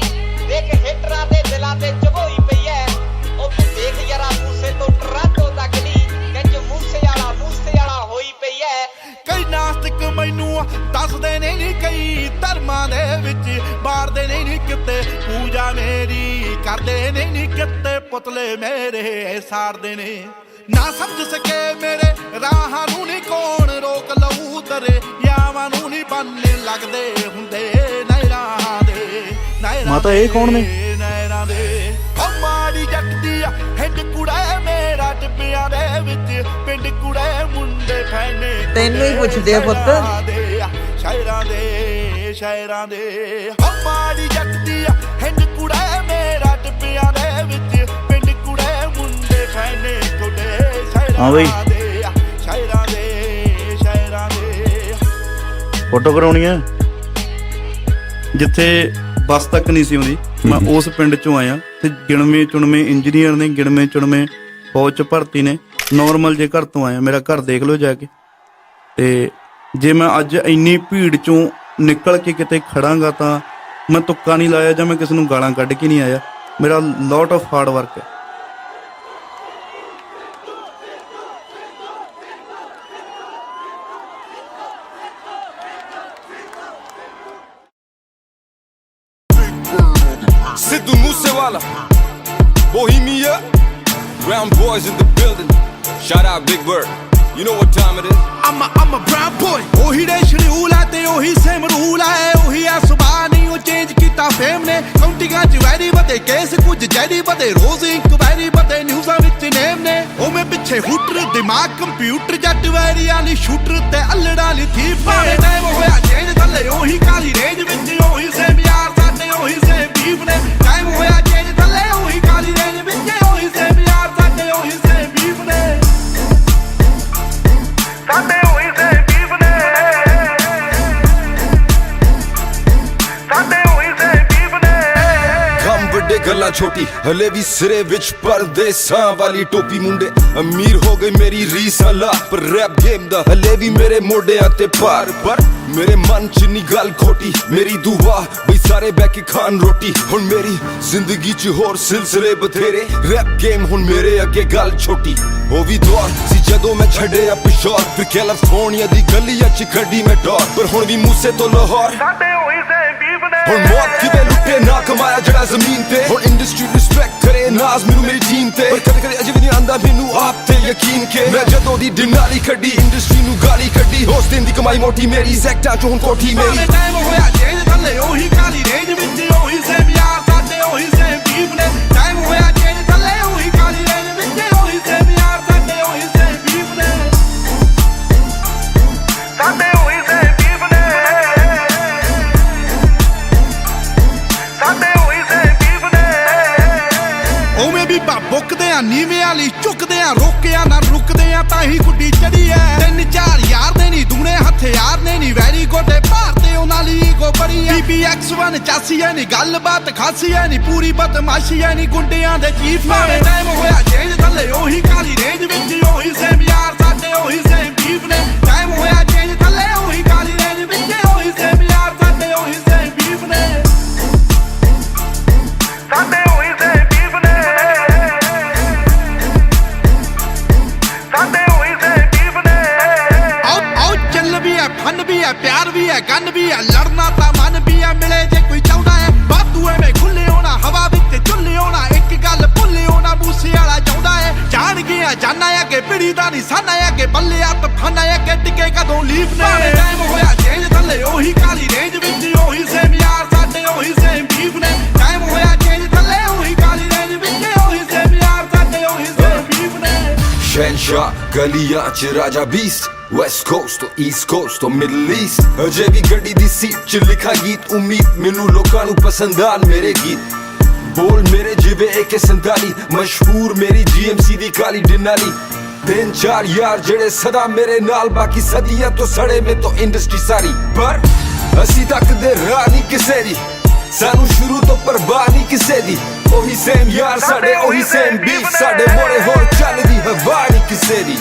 देख हिटरां दे दिलां ते चबोई पई है ओ तू देख यारा मूसे तो टराटो तकली कंज मूसे वाला होई पई है। कई नास्तिक मैनू दसदे ने नी कई धर्मां दे विच बारदे ने नी किते पूजा मेरी करदे ने नी किते पुतले मेरे साड़दे ने ना समझ सके मेरे राहां नूं नी कौन रोक लऊ तरे यावां नूं नी बनने लगदे हुंदे नैरां दे माता ये कौन ने? हमारी जगदी हिंद कुड़े मेरा टिब्बियां दे ਵਿੱਚ ਪਿੰਡ ਕੁੜੇ ਮੁੰਡੇ ਫੈਨੇ ਤੈਨੂੰ ਹੀ ਪੁੱਛਦੇ ਆ ਪੁੱਤ ਸ਼ਾਇਰਾਂ ਦੇ ਮਾੜੀ ਜੱਟ ਦੀ ਹਿੰਡ ਕੁੜੇ ਮੇਰਾ ਟਿੱਬਿਆਂ ਦੇ ਵਿੱਚ ਪਿੰਡ ਕੁੜੇ ਮੁੰਡੇ ਫੈਨੇ ਤੁਹਾਡੇ ਸ਼ਾਇਰਾਂ ਦੇ ਫੋਟੋ ਕਰਾਉਣੀ ਹੈ ਜਿੱਥੇ ਬੱਸ ਤੱਕ ਨਹੀਂ ਸੀ ਆਉਂਦੀ ਮੈਂ ਉਸ ਪਿੰਡ ਚੋਂ ਆਇਆ ਤੇ ਗਿਣਵੇਂ ਚੁਣਵੇਂ ਇੰਜੀਨੀਅਰ ਨੇ ਗਿਣਵੇਂ ਚੁਣਵੇਂ ਫੌਜ ਚ ਭਰਤੀ ਨੇ ਨੋਰਮਲ ਜੇ ਘਰ ਤੋਂ ਆਇਆ ਮੇਰਾ ਘਰ ਦੇਖ ਲਓ ਜਾ ਕੇ ਤੇ ਜੇ ਮੈਂ ਅੱਜ ਇੰਨੀ ਭੀੜ ਚੋਂ ਨਿਕਲ ਕੇ ਕਿਤੇ ਖੜਾਂਗਾ ਤਾਂ ਮੈਂ ਤੁੱਕਾ ਨਹੀਂ ਲਾਇਆ ਜਾਂ ਮੈਂ ਕਿਸੇ ਨੂੰ ਗਾਲਾਂ ਕੱਢ ਕੇ ਨਹੀਂ ਆਇਆ ਮੇਰਾ ਲੋਟ ਆਫ ਹਾਰਡ ਵਰਕ ਹੈ Sidhu Moosewala, Bohemia, Brown boys in the building. Shout out Big Bird. You know what time it is? I'm a brown boy. ਉਹੀ ਦੇ ਸ਼ਡਿਊਲ ਆ ਤੇ ਉਹੀ ਸੇਮ ਰੂਲ ਆ ਉਹੀ ਆ ਸੁਭਾਅ ਨਹੀਂ ਉਹ ਚੇਂਜ ਕੀਤਾ ਫੇਮ ਨੇ ਕਾਉਂਟਿੰਗਾਂ ਚ ਵੈਰੀ ਵਧੇ ਕੇਸ ਕੁਝ ਜੈਰੀ ਵਧੇ ਰੋਜ਼ ਇਨਕੁਆਇਰੀ ਵਧੇ ਨਿਊਜ਼ਾਂ ਵਿੱਚ ਨੇਮ ਨੇ ਉਹ ਮੈਂ ਪਿੱਛੇ ਹੂਟਰ ਦਿਮਾਗ ਕੰਪਿਊਟਰ ਜੱਟ ਵੈਰੀਆਂ ਲਈ ਸ਼ੂਟਰ ਤੇ ਅਲੜਾਂ ਲਈ ਥੀਪ ਮਾਰੇ ਟਾਈਮ ਹੋਇਆ ਚੇਂਜ ਥੱਲੇ ਉਹੀ ਕਾਲੀ ਰੇਂਜ ਵਿੱਚ ਉਹੀ ਸੇਮ ਯਾਰ ਸਾਡੇ ਉਹੀ ਸੇਮ ਬੀਫ ਨੇ ਟਾਈਮ ਹੋਇਆ ਚੇਂਜ ਥੱਲੇ ਉਹੀ ਕਾਲੀ ਰੇਂਜ ਵਿੱਚ ਉਹੀ ਸੇਮ ਯਾਰ ਸਾਡੇ ਉਹੀ ਸੇਮ ਬੀਫ ਨੇ ਸਾਡੇ ਉਹੀ ਸੇਮ ਬੀਫ ਨੇ ਸਾਡੇ ਉਹੀ ਸੇਮ ਬੀਫ ਨੇ ਕੰਮ ਵੱਡੇ ਗੱਲਾਂ ਛੋਟੀ ਹਲੇ ਵੀ ਸਿਰੇ ਵਿੱਚ ਪਰਦੇਸਾਂ ਵਾਲੀ ਟੋਪੀ ਮੁੰਡੇ ਅਮੀਰ ਹੋ ਗਈ ਮੇਰੀ ਰੀਸਾਂ ਲਾ ਪਰ ਰੈਪ ਗੇਮ ਦਾ ਹਲੇ ਵੀ ਮੇਰੇ ਮੋਢਿਆਂ ਤੇ ਭਾਰ ਪਰ ਮੇਰੇ ਮਨ ਚ ਨੀ ਗੱਲ ਖੋਟੀ ਮੇਰੀ ਦੁਆ ਬਈ ਸਾਰੇ ਬਹਿ ਕੇ ਖਾਣ ਰੋਟੀ ਹੁਣ ਮੇਰੀ ਜ਼ਿੰਦਗੀ ਚ ਹੋਰ ਸਿਲਸਿਲੇ ਬਥੇਰੇ ਰੈਪ ਗੇਮ ਹੁਣ ਮੇਰੇ ਅੱਗੇ ਗੱਲ ਛੋਟੀ ਉਹ ਵੀ ਦੌਰ ਸੀ ਜਦੋਂ ਮੈਂ ਛੱਡਿਆ ਪਿਸ਼ੌਰ ਫਿਰ ਕੈਲੀਫੋਰਨੀਆ ਦੀ ਗਲੀਆਂ ਚ ਕੱਢੀ ਮੈਂ ਡੋਰ ਪਰ ਹੁਣ ਵੀ ਮੂਸੇ ਤੋਂ ਲਾਹੌਰ ਸਾਡੇ ਉਹੀ ਸੇਮ ਬੀਫ ਨੇ ਹੁਣ ਮੌਤ ਕਿਵੇਂ ਲੁੱਟੇ ਨਾ ਕਮਾਇਆ ਜਿਹੜਾ ਜ਼ਮੀਨ ਤੇ ਹੁਣ ਇੰਡਸਟਰੀ ਰਿਸਪੈਕਟ ਕਰੇ ਨਾਜ਼ ਮੈਨੂੰ ਮੇਰੀ ਟੀਮ ਤੇ ਪਰ ਕਦੇ ਕਦੇ ਅਜੇ ਵੀ ਨਹੀਂ ਆਂਦਾ ਮੈਨੂੰ ਆਪ ਤੇ ਯਕੀਨ ਕੇ ਮੈਂ ਜਦੋਂ ਦੀ ਡਿਨਾਲੀ ਕੱਢੀ ਇੰਡਸਟਰੀ ਨੂੰ ਗਾਲੀ ਕੱਢੀ ਹੋਸ ਦਿਨ ਦੀ ਕਮਾਈ ਮੋਟੀ ਮੇਰੀ ਸੈਕਟਰ ਚ ਹੁਣ ਕੋਠੀ ਮੇਰੀ ਟਾਈਮ ਹੋਇਆ ਚੇਂਜ ਥੱਲੇ ਉਹੀ ਕਾਲੀ ਰੇਂਜ ਵਿੱਚ ਉਹੀ ਸੇਮ ਯਾਰ ਸਾਡੇ ਉਹੀ ਸੇਮ ਬੀਫ ਨੇ ਟਾਈਮ ਹੋਇਆ ਚੇਂਜ ਥੱਲੇ ਉਹੀ ਕਾਲੀ ਰੇਂਜ ਵਿੱਚ ਉਹੀ ਸੇਮ ਯਾਰ ਸਾਡੇ ਉਹੀ ਸੇਮ ਬੀਫ ਨੇ ਸਾਡੇ ਉਹੀ ਸੇਮ ਬੀਫ ਨੇ ਸਾਡੇ ਉਹੀ ਸੇਮ ਬੀਫ ਨੇ ਉਵੇਂ ਵੀ ਬੁੱਕਦੇ ਆ ਨੀਵੇਂ ਵਾਲੀ ਝੁਕਦੇ ਆ ਰੋਕਿਆ ਨਾ ਰੁਕਦੇ ਆ ਤਾਂ ਹੀ ਗੁੱਡੀ ਚੜੀ ਐ 3-4 ਯਾਰ ਦੇ ਨਹੀਂ ਦੂਣੇ ਹਥਿਆਰ ਨੇ ਨਹੀਂ ਵੈਰੀ ਗੋਡੇ ਭਾਰਤੇ ਉਹਨਾਂ ਲਈ ਈਗੋ ਬੜੀ ਐ BBX1 ਚਾਸੀ ਐ ਨਹੀਂ ਗੱਲਬਾਤ ਖਾਸੀ ਐ ਨਹੀਂ ਪੂਰੀ ਬਦਮਾਸ਼ੀ ਐ ਨਹੀਂ ਗੁੰਡਿਆਂ ਦੇ ਚੀਫ ਨੇ ਟਾਈਮ ਹੋਇਆ ਚੇਂਜ ਥੱਲੇ ਉਹੀ ਕਾਲੀ ਰੇਂਜ ਵਿੱਚ ਉਹੀ ਸੇਮ ਯਾਰ ਸਾਡੇ ਉਹੀ ਸੇਮ ਬੀਫ ਨੇ ਟਾਈਮ ਹੋਇਆ ਚੇਂਜ ਥੱਲੇ ਉਹੀ ਕਾਲੀ ਰੇਂਜ ਵਿੱਚ ਉਹੀ ਸੇਮ ਯਾਰ ਸਾਡੇ ਉਹੀ ਸੇਮ ਬੀਫ ਨੇ ਸਾਡੇ ਉਹੀ ਸੇਮ ਬੀਫ ਨੇ ਸਾਡੇ ਉਹੀ ਸੇਮ ਬੀਫ ਨੇ ਆਓ ਚੱਲ ਵੀ ਐ ਫਨ ਵੀ ਐ ਪਿਆਰ ਵੀ ਐ ਗਨ ਵੀ ਐ ਲੜਨਾ ਤਾਂ ਮਨ ਵੀ ਐ ਮਿਲੇ ਜੇ ਕੋਈ ਚਾਹੁੰਦਾ ਐ ਬਾਤੂ ਐਵੇਂ ਖੁੱਲੇ ਹੋਣਾ ਹਵਾ ਵਿੱਚ ਝੁੱਲੇ ਹੋਣਾ ਇੱਕ ਗੱਲ ਭੁੱਲੇ ਹੋਣਾ ਮੂਸੇ ਵਾਲਾ ਚਾਹੁੰਦਾ ਐ ਜਾਣ ਗਿਆ ਜਾਨਾ ਅੱਗੇ ਪਿੜੀ ਦਾ ਨਿਸ਼ਾਨਾ ਅੱਗੇ ਬੱਲੇ ਆ ਤਫਾਨਾ ਅੱਗੇ ਟਿਕੇ ਕਦੋਂ ਲੀਫ ਨੇ ਟਾਈਮ ਹੋਇਆ ਚੇਂਜ ਥੱਲੇ ਉਹੀ ਕਾਲੀ ਰੇਂਜ ਵਿੱਚ ਉਹੀ ਸੇਮ ਯਾਰ ਸਾਡੇ ਉਹੀ ਸੇਮ ਬੀਫ ਨੇ ਟਾਈਮ ਹੋਇਆ ਚੇਂਜ ਥੱਲੇ ਉਹੀ ਕਾਲੀ ਰੇਂਜ ਵਿੱਚ ਉਹੀ ਸੇਮ ਯਾਰ ਸਾਡੇ ਉਹੀ ਸੇਮ ਬੀਫ ਨੇ ਸ਼ਹਿਨਸ਼ਾਹ ਗਲੀਆਂ ਚ ਰਾਜਾ ਬੀਸਟ ਵੈਸਟ ਕੋਸਟ ਤੋਂ ਈਸਟ ਕੋਸਟ ਤੋਂ ਮਿਡਲ ਈਸਟ ਅਜੇ ਵੀ ਗੱਡੀ ਦੀ ਸੀਟ ਚ ਲਿਖਾ ਗੀਤ ਉਮੀਦ ਮੈਨੂੰ ਲੋਕਾਂ ਨੂੰ ਪਸੰਦ ਆਣ ਮੇਰੇ ਗੀਤ ਬੋਲ ਮੇਰੇ ਜਿਵੇਂ AK-47 ਮਸ਼ਹੂਰ ਮੇਰੀ GMC ਦੀ ਕਾਲੀ ਡਿਨਾਲੀ 3-4 ਯਾਰ ਜਿਹੜੇ ਸਦਾ ਮੇਰੇ ਨਾਲ ਬਾਕੀ ਸਦੀਆਂ ਤੋਂ ਸੜੇ ਮੇ ਤੋਂ ਇੰਡਸਟਰੀ ਸਾਰੀ ਪਰ ਅਸੀਂ ਤੱਕਦੇ ਰਾਹ ਨਹੀਂ ਕਿਸੇ ਦੀ ਸਾਨੂੰ ਸ਼ੁਰੂ ਤੋਂ ਪਰਵਾਹ ਨਹੀਂ ਕਿਸੇ ਦੀ ਉਹੀ ਸੇਮ ਯਾਰ ਸਾਡੇ ਉਹੀ ਸੇਮ ਬੀਫ ਸਾਡੇ ਮੋੜੇ ਹੋਰ ਚੱਲਦੀ ਹਵਾ ਨਹੀਂ ਕਿਸੇ ਦੀ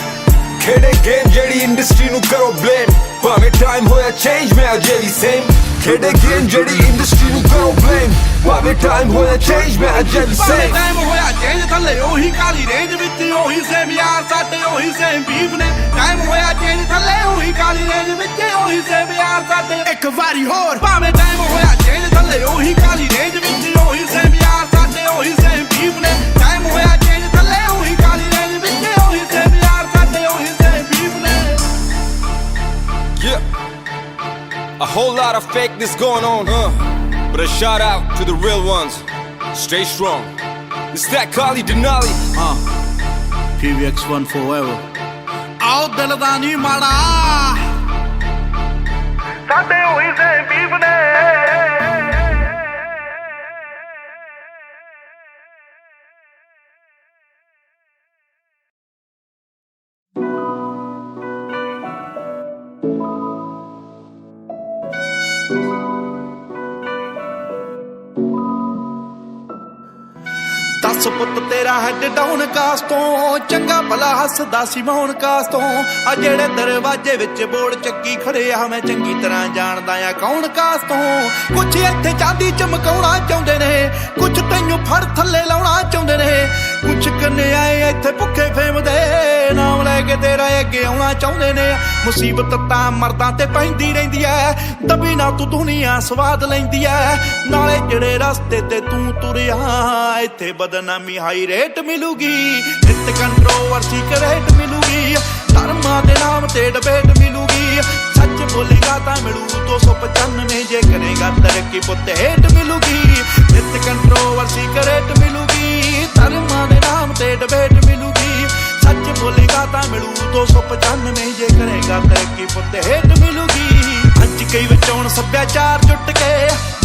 ਖੇਡੇ ਗੇਮ ਜਿਹੜੀ ਇੰਡਸਟਰੀ ਨੂੰ ਕਰੋ ਬਲੇਮ ਭਾਵੇਂ ਟਾਈਮ ਹੋਇਆ ਚੇਂਜ ਮੈਂ ਅਜੇ ਵੀ ਸੇਮ ਖੇਡੇ ਗੇਮ ਜਿਹੜੀ ਇੰਡਸਟਰੀ ਨੂੰ ਕਰੋ ਬਲੇਮ ਭਾਵੇਂ ਟਾਈਮ ਹੋਇਆ ਚੇਂਜ ਮੈਂ ਅਜੇ ਵੀ ਸੇਮ ਟਾਈਮ ਹੋਇਆ ਚੇਂਜ ਥੱਲੇ ਉਹੀ ਕਾਲੀ ਰੇਂਜ ਵਿੱਚ ਉਹੀ ਸੇਮ ਯਾਰ ਸਾਡੇ ਉਹੀ ਸੇਮ ਬੀਫ ਨੇ ਟਾਈਮ ਹੋਇਆ ਚੇਂਜ ਥੱਲੇ ਉਹੀ ਕਾਲੀ ਰੇਂਜ ਵਿੱਚ ਉਹੀ ਸੇਮ ਯਾਰ ਸਾਡੇ ਇੱਕ ਵਾਰੀ ਹੋਰ ਭਾਵੇਂ ਟਾਈਮ ਹੋਇਆ ਚੇਂਜ ਥੱਲੇ ਉਹੀ ਕਾਲੀ ਰੇਂਜ ਵਿੱਚ ਉਹੀ ਸੇਮ ਯਾਰ ਸਾਡੇ ਉਹੀ ਸੇਮ ਬੀਫ ਨੇ ਟਾਈਮ ਹੋਇਆ ਚੇਂਜ ਥੱਲੇ ਉਹੀ ਕਾਲੀ ਰੇਂਜ ਵਿੱਚ ਉਹੀ ਸੇਮ ਯਾਰ ਸਾਡੇ ਉਹੀ ਸੇਮ ਬੀਫ ਨੇ Yeah, a whole lot of fakeness going on, but a shout out to the real ones. Stay strong. It's that Kali Denali. PVX1 forever ਆਓ ਦਿਲ ਦਾ ਨਹੀਂ ਮਾੜਾ ਸਾਡੇ ਹੋਈ ਸੇ ਬੀਬ ਨੇ ਦੱਸ ਪੁੱਤ ਤੇਰਾ ਹੈਡ ਡਾਊਨ ਕਾਸ ਤੋਂ ਚੰਗਾ ਭਲਾ ਹੱਸਦਾ ਸੀ ਮੌਨ ਕਾਸ ਤੋਂ ਆ ਜਿਹੜੇ ਦਰਵਾਜ਼ੇ ਵਿੱਚ ਬੋਰਡ ਚੱਕੀ ਖੜੇ ਆ ਮੈਂ ਚੰਗੀ ਤਰ੍ਹਾਂ ਜਾਣਦਾ ਆ ਕੌਣ ਕਾਸ ਤੋਂ ਕੁਛ ਇੱਥੇ ਚਾਂਦੀ ਚਮਕਾਉਣਾ ਚਾਹੁੰਦੇ ਨੇ ਕੁਛ ਤੈਨੂੰ ਫੜ ਥੱਲੇ ਲਾਉਣਾ ਚਾਹੁੰਦੇ ਨੇ ਕੁਛ ਕੰਨੇ ਆਏ ਇੱਥੇ ਭੁੱਖੇ ਫੇਮ ਦੇ ਨਾਮ ਲੈ ਕੇ ਤੇਰਾ ਅੱਗੇ ਆਉਣਾ ਚਾਹੁੰਦੇ ਨੇ ਮੁਸੀਬਤ ਤਾਂ ਮਰਦਾਂ ਤੇ ਪੈਂਦੀ ਰਹਿੰਦੀ ਐ ਦਬੀ ਨਾ ਤੂੰ ਦੁਨੀਆ ਸਵਾਦ ਲੈਂਦੀ ਐ ਨਾਲੇ ਜਿਹੜੇ ਰਸਤੇ ਤੇ ਤੂੰ ਤੁਰਿਆ ਇੱਥੇ ਬਦਨਾਮੀ ਹਾਈ ਰੇਟ ਮਿਲੂਗੀ ਨਿਤ ਕੰਟਰੋਵਰਸੀ ਕਰੇਟ ਮਿਲੂਗੀ ਧਰਮਾਂ ਦੇ ਨਾਮ ਤੇ ਡਿਬੇਟ ਮਿਲੂਗੀ ਸੱਚ ਬੋਲੇਗਾ ਤਾਂ ਮਿਲੂ 295 ਜੇ ਕਰੇਗਾ ਤਰੱਕੀ ਪੁੱਤ ਹੇਟ ਮਿਲੂਗੀ ਨਿਤ ਕੰਟਰੋਵਰਸੀ ਕਰੇਟ ਮਿਲੂਗੀ ਧਰਮਾਂ ਦੇ ਨਾਮ ਤੇ ਡਿਬੇਟ ਮਿਲੂਗੀ ਸੱਚ ਬੋਲੇਗਾ ਤਾਂ ਮਿਲੂ 295 ਜੇ ਕਰੇਗਾ ਤਰੱਕੀ ਪੁੱਤ ਹੇਟ ਮਿਲੂਗੀ ਅੱਜ ਕਈ ਵਿਚਾਉਣ ਸੱਭਿਆਚਾਰ ਜੁੱਟ ਕੇ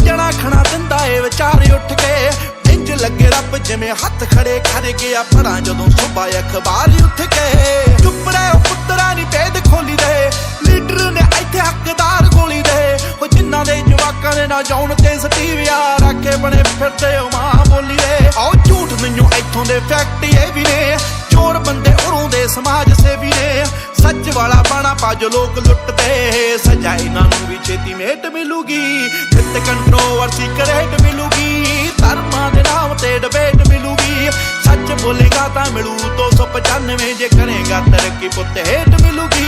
ਜਣਾ ਖਣਾ ਦਿੰਦਾ ਏ ਵਿਚਾਰ ਉੱਠ ਕੇ ਇੰਜ ਲੱਗੇ ਰੱਬ ਜਿਵੇਂ ਹੱਥ ਖੜੇ ਕਰ ਗਿਆ ਪਰਾਂ ਜਦੋਂ ਸੁਬਾ ਅਖਬਾਰ ਉੱਠ ਕੇ ਚੁੱਪ ਰਹਿ ਪੁੱਤਰਾ ਨੀ ਭੇਦ ਖੋਲੀ ਦੇ ਲੀਡਰ ਨੇ ਇੱਥੇ ਹੱਕਦਾਰ ਗੋਲੀ ਦੇ ਉਹ ਜਿਨ੍ਹਾਂ ਦੇ ਜਵਾਕਾਂ ਨੇ ਨਾ ਜਾਉਣ ਤੇ ਸਟੀਵਿਆ ਰੱਖੇ ਬਣੇ ਫਿਰਦੇ ਉਹ ਮਾਂ ਬੋਲੀ ਦੇ ਆਓ ਝੂਠ ਮੈਨੂੰ ਇੱਥੋਂ ਦੇ ਫੈਕਟ ਇਹ ਵੀ ਨੇ ਚੋਰ ਬੰਦੇ ਉਰੋਂ ਦੇ ਸਮਾਜ ਸੇਵੀ ਨੇ ਸੱਚ ਵਾਲਾ ਬਾਣਾ ਪਾਜ ਲੋਕ ਲੁੱਟਦੇ ਸਜ਼ਾ ਇਹਨਾਂ ਨੂੰ ਵੀ ਛੇਤੀ ਮੇਟ ਮਿਲੂਗੀ ਨਿਤ ਕੰਟਰੋਵਰਸੀ ਕਰੇਟ ਮਿਲੂਗੀ ਧਰਮਾਂ ਦੇ ਨਾਮ ਤੇ ਡਿਬੇਟ ਮਿਲੂਗੀ ਸੱਚ ਬੋਲੇਗਾ ਤਾਂ ਮਿਲੂ 295 ਜੇ ਕਰੇਗਾ ਤਰੱਕੀ ਪੁੱਤ ਹੇਟ ਮਿਲੂਗੀ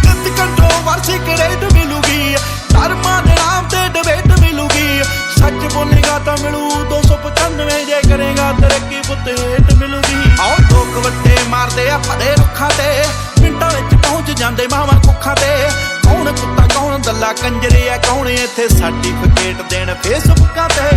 ਨਿਤ ਕੰਟਰੋਵਰਸੀ ਕਰੇਟ ਮਿਲੂਗੀ ਧਰਮਾਂ ਦੇ ਨਾਮ ਤੇ ਡਿਬੇਟ ਮਿਲੂਗੀ ਸੱਚ ਬੋਲੇਗਾ ਤਾਂ ਮਿਲੂ 295 ਜੇ ਕਰੇਗਾ ਤਰੱਕੀ ਪੁੱਤ ਹੇਟ ਮਿਲੂਗੀ ਆਓ ਲੋਕ ਵੱਟੇ ਮਾਰਦੇ ਆ ਫੜੇ ਰੁੱਖਾਂ ਤੇ ਮਿੰਟਾਂ ਵਿੱਚ ਪਹੁੰਚ ਜਾਂਦੇ ਮਾਵਾਂ ਕੁੱਖਾਂ ਤੇ ਕੌਣ ਕੁੱਤਾ ਕੌਣ ਦੱਲਾ ਕੰਜਰੇ ਆ ਕੌਣ ਇੱਥੇ ਸਰਟੀਫਿਕੇਟ ਦੇਣ ਫੇਸਬੁੱਕਾਂ ਤੇ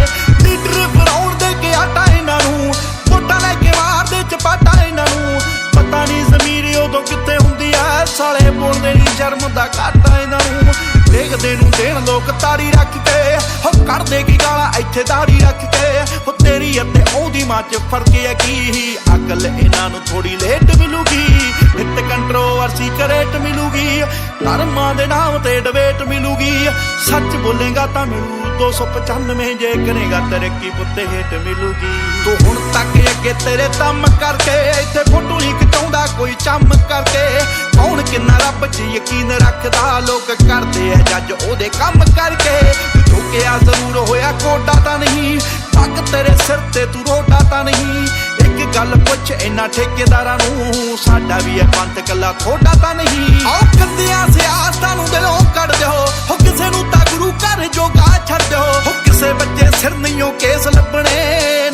ਲੀਡਰ ਫਰਾਉਣ ਦੇ ਕੇ ਆਟਾ ਇਹਨਾਂ ਨੂੰ ਵੋਟਾਂ ਲੈ ਕੇ ਮਾਰਦੇ ਚਪਾਟਾ ਇਹਨਾਂ ਨੂੰ ਪਤਾ ਨਹੀਂ ਜ਼ਮੀਰ ਉਦੋਂ ਕਿੱਥੇ ਹੁੰਦੀ ਆ ਸਾਲੇ ਬੋਲਦੇ ਨਹੀਂ ਸ਼ਰਮ ਦਾ ਘਾਟਾ ਇਹਨਾਂ ਨੂੰ ਦੇਖਦੇ ਨੂੰ ਦੇਣ ਲੋਕ ਤਾੜੀ ਰੱਖ ਕੇ ਹੋ ਕੱਢਦੇ ਕੀ ਗਾਲਾਂ ਇੱਥੇ ਦਾੜੀ ਰੱਖ ਕੇ ਹੋ ਤੇਰੀ ਅਤੇ ਉਹਦੀ ਮਾਂ ਚ ਫਰਕ ਹੈ ਕੀ ਅਕਲ ਇਹਨਾਂ ਨੂੰ ਥੋੜੀ ਲੇਟ ਮਿਲੂਗੀ ਨਿਤ ਕੰਟਰੋਵਰਸੀ ਕਰੇਟ ਮਿਲੂਗੀ ਧਰਮਾਂ ਦੇ ਨਾਮ ਤੇ ਡਿਬੇਟ ਮਿਲੂਗੀ ਸੱਚ ਬੋਲੇਗਾ ਤਾਂ ਮਿਲੂ 295 ਜੇ ਕਰੇਗਾ ਤਰੱਕੀ ਪੁੱਤ ਹੇਟ ਮਿਲੂਗੀ ਤੂੰ ਹੁਣ ਤੱਕ ਅੱਗੇ ਤੇਰੇ ਦਮ ਕਰਕੇ ਇੱਥੇ ਫੋਟੋ ਨਹੀਂ ਖਿਚਾਉਂਦਾ ਕੋਈ ਚੰਮ ਕਰਕੇ ਕੌਣ ਕਿੰਨਾ ਰੱਬ 'ਚ ਯਕੀਨ ਰੱਖਦਾ ਲੋਕ ਕਰਦੇ ਆ ਜੱਜ ਉਹਦੇ ਕੰਮ ਕਰਕੇ ਝੁਕਿਆ ਜ਼ਰੂਰ ਹੋਇਆ ਕੋਟਾ ਤਾਂ ਨਹੀਂ ਪੱਗ ਤੇਰੇ ਸਿਰ ਤੇ ਤੂੰ ਰੋਟਾ ਤਾਂ ਨਹੀਂ ਇੱਕ ਗੱਲ ਪੁੱਛ ਇਹਨਾਂ ਠੇਕੇਦਾਰਾਂ ਨੂੰ ਸਾਡਾ ਵੀ ਇਹ ਪੰਥ ਕੱਲਾ ਥੋੜਾ ਤਾਂ ਨਹੀਂ ਆਓ ਕੰਦਿਆਂ ਸਿਆਸਤਾਂ ਨੂੰ ਦਿਲੋਂ ਕੱਢ ਦਿਓ ਹੋ ਕਿਸੇ ਨੂੰ ਤਾਂ ਗੁਰੂ ਘਰ ਜੋਗਾ ਛੱਡ ਦਿਓ ਹੋ ਕਿਸੇ ਬੱਚੇ ਸਿਰ ਨਹੀਂਓ ਕੇਸ ਲੱਭਣੇ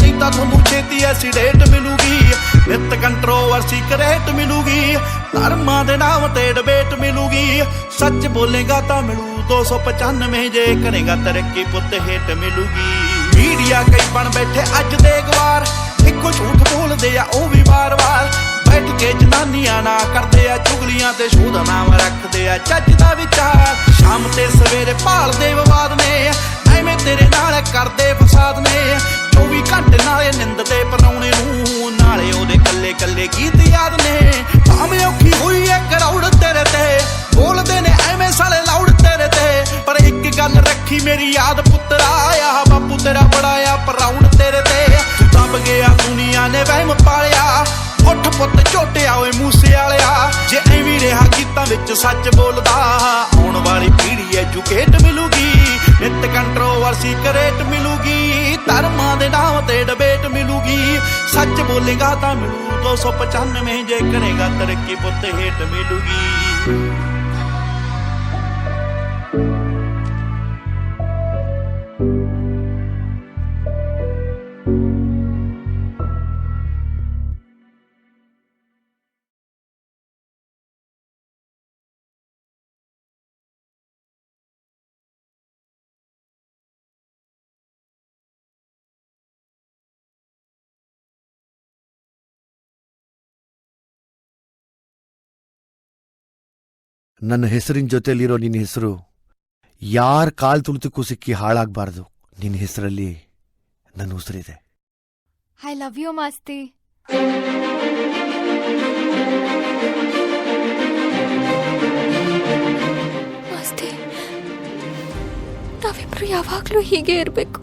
ਨਹੀਂ ਤਾਂ ਤੁਹਾਨੂੰ ਛੇਤੀ ਐਸੀਡੇਟ ਮਿਲੂਗੀ ਨਿਤ ਕੰਟਰੋਵਰਸੀ ਕਰੇਟ ਮਿਲੂਗੀ ਧਰਮਾਂ ਦੇ ਨਾਮ ਤੇ ਡਿਬੇਟ ਮਿਲੂਗੀ ਸੱਚ ਬੋਲੇਗਾ ਤਾਂ ਮਿਲੂ 295 ਜੇ ਕਰੇਗਾ ਤਰੱਕੀ ਪੁੱਤ ਹੇਟ ਮਿਲੂਗੀ ਮੀਡੀਆ ਕਈ ਬਣ ਬੈਠੇ ਅੱਜ ਦੇ ਗਵਾਰ ਇੱਕੋ ਝੂਠ ਬੋਲਦੇ ਆ ਉਹ ਵੀ ਵਾਰ-ਵਾਰ ਬੈਠ ਕੇ ਜਨਾਨੀਆਂ ਨਾ ਕਰਦੇ ਆ ਚੁਗਲੀਆਂ ਤੇ ਸ਼ੋਧ ਨਾਮ ਰੱਖਦੇ ਆ ਚੱਜ ਦਾ ਵਿਚਾਰ ਸ਼ਾਮ ਤੇ ਸਵੇਰੇ ਭਾਲਦੇ ਵਿਵਾਦ ਨੇ ਐਵੇਂ ਤੇਰੇ ਨਾਲ ਕਰਦੇ ਫਸਾਦ ਨੇ 24 ਘੰਟੇ ਨਾਲੇ ਨਿੰਦ ਤੇ ਪਰਾਉਣੇ ਨੂੰ ਨਾਲੇ ਉਹਦੇ ਕੱਲੇ ਕੱਲੇ ਗੀਤ ਯਾਦ ਨੇ ਭਾਵੇਂ ਔਖੀ ਹੋਈ ਐ ਕਰਾਉੜ ਤੇਰੇ ਤੇ ਬੋਲਦੇ ਨੇ ਐਵੇਂ ਸਾਲੇ ਲਾਉੜ ਤੇਰੇ ਤੇ ਪਰ ਇੱਕ ਗੱਲ ਰੱਖੀ ਮੇਰੀ ਯਾਦ ਪੁੱਤਰਾ ਆ ਬਾਪੂ ਤੇਰਾ ਬੜਾ ਆ ਪਰਾਉੜ ਤੇਰੇ ਤੇ ਤੂੰ ਦਬ ਗਿਆ ਦੁਨੀਆ ਨੇ ਵਹਿਮ ਪਾਲਿਆ ਉੱਠ ਪੁੱਤ ਝੋਟਿਆ ਓਏ ਮੂਸੇ ਵਾਲਿਆ ਜੇ ਐਵੇਂ ਰਿਹਾ ਗੀਤਾਂ ਵਿੱਚ ਸੱਚ ਬੋਲਦਾ ਆਉਣ ਵਾਲੀ ਪੀੜ੍ਹੀ ਐਜੂਕੇਟ ਮਿਲੂਗੀ ਨਿਤ ਕੰਟਰੋਵਰਸੀ ਕਰੇਟ ਮਿਲੂਗੀ ਧਰਮਾਂ ਦੇ ਨਾਮ ਤੇ ਡਿਬੇਟ ਮਿਲੂਗੀ ਸੱਚ ਬੋਲੇਗਾ ਤਾਂ ਮਿਲੂ 295 ਜੇ ਕਰੇਗਾ ਤਰੱਕੀ ਪੁੱਤ ਹੇਟ ਮਿਲੂਗੀ ನನ್ನ ಹೆಸರಿನ ಜೊತೆಲಿರೋ ನಿನ್ನ ಹೆಸರು ಯಾರ ಕಾಲ್ ತುಳಿತಕ್ಕೂ ಸಿಕ್ಕಿ ಹಾಳಾಗಬಾರ್ದು. ನಿನ್ನ ಹೆಸರಲ್ಲಿ ನನ್ನ ಉಸಿರಿದೆ. I love you Masti. Masti, ನಾವಿಬ್ರು ಯಾವಾಗ್ಲೂ ಹೀಗೆ ಇರಬೇಕು.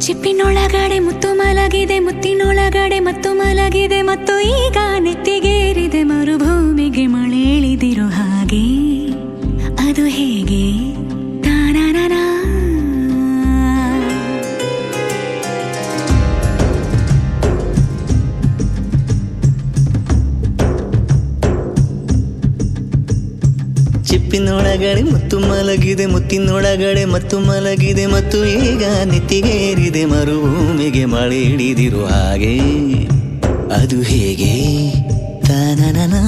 ಚಿಪ್ಪಿನೊಳಗಡೆ ಮುತ್ತು ಮಲಗಿದೆ, ಮುತ್ತಿನೊಳಗಡೆ ಮತ್ತು ಮಲಗಿದೆ, ಮತ್ತು ಈಗ ನೆತ್ತಿಗೇರಿದೆ ಮರುಭೂಮಿಗೆ ಮಳೆ ಇಳಿದಿರೋ ಹಾಗೆ. ಅದು ಹೇಗೆ? ತಾನಾನಾ ಚಿಪ್ಪಿನೊಳಗಡೆ ಮುತ್ತು ಮಲಗಿದೆ, ಮುತ್ತಿನೊಳಗಡೆ ಮತ್ತು ಮಲಗಿದೆ, ಮತ್ತು ಈಗ ನೆತ್ತಿಗೇರಿದೆ ಮರುಭೂಮಿಗೆ ಮಳೆ ಹಿಡಿದಿರೋ ಹಾಗೆ. ಅದು ಹೇಗೆ? ತಾನನನಾ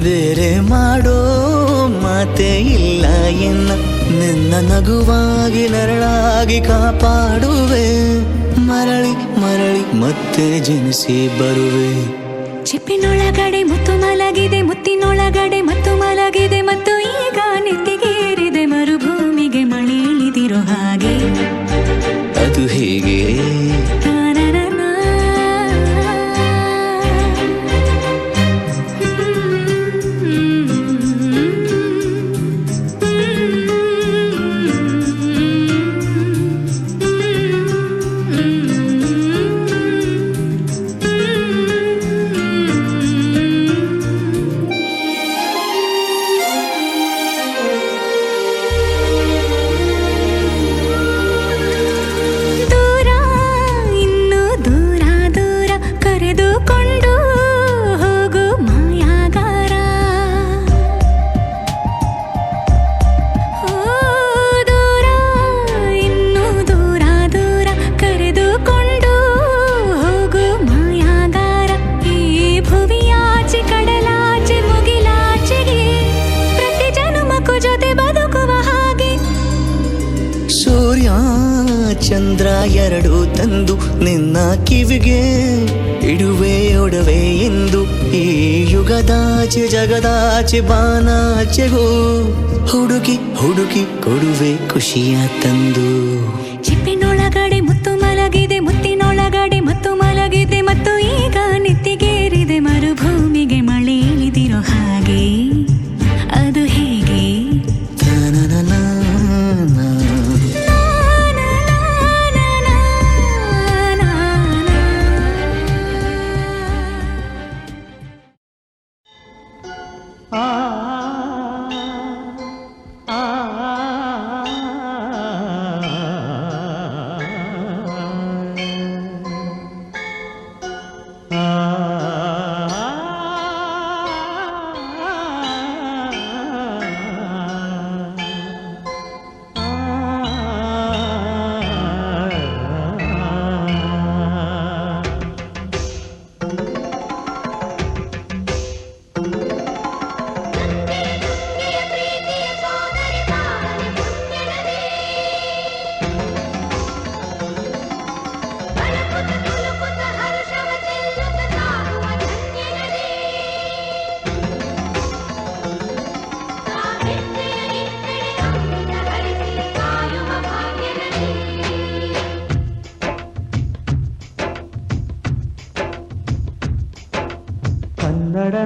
ಬೇರೆ ಮಾಡೋ ಮಾತೆ ಇಲ್ಲ ಎನ್ನ. ನಿನ್ನ ನಗುವಾಗಿ ನರಳಾಗಿ ಕಾಪಾಡುವೆ, ಮರಳಿ ಮರಳಿ ಮತ್ತೆ ಜನಿಸಿ ಬರುವೆ. ಚಿಪ್ಪಿನೊಳಗಡೆ ಮುತ್ತು ಮಲಗಿದೆ, ಮುತ್ತಿನೊಳಗಡೆ ಮತ್ತು ಮಲಗಿದೆ, ಮತ್ತು ಈಗ ನೆತ್ತಿಗೇರಿದೆ ಮರುಭೂಮಿಗೆ ಮಳೆ ಇಳಿದಿರೋ ಹಾಗೆ. ಅದು ಹೇಗೆ? ಚಂದ್ರ ಎರಡು ತಂದು ನಿನ್ನ ಕಿವಿಗೆ ಇಡುವೆ ಒಡವೆ ಎಂದು. ಈ ಯುಗದಾಚೆ ಜಗದಾಚೆ ಬಾನಾಚೆಗೂ ಹುಡುಕಿ ಹುಡುಕಿ ಕೊಡುವೆ ಖುಷಿಯ ತಂದು. ಚಿಪ್ಪಿನೊಳಗಡೆ ಮುತ್ತು ಮಲಗಿದೆ, ಮುತ್ತಿನೊಳಗಡೆ ಮತ್ತು ಮಲಗಿದೆ, ಮತ್ತು ಈಗ ನೆತ್ತಿಗೇರಿದೆ ಮರುಭೂಮಿಗೆ ಮಳೆ ಇಳಿದಿರೋ ಹಾಗೆ. ಅದು ಹೇಗೆ? ತಾನನನಾ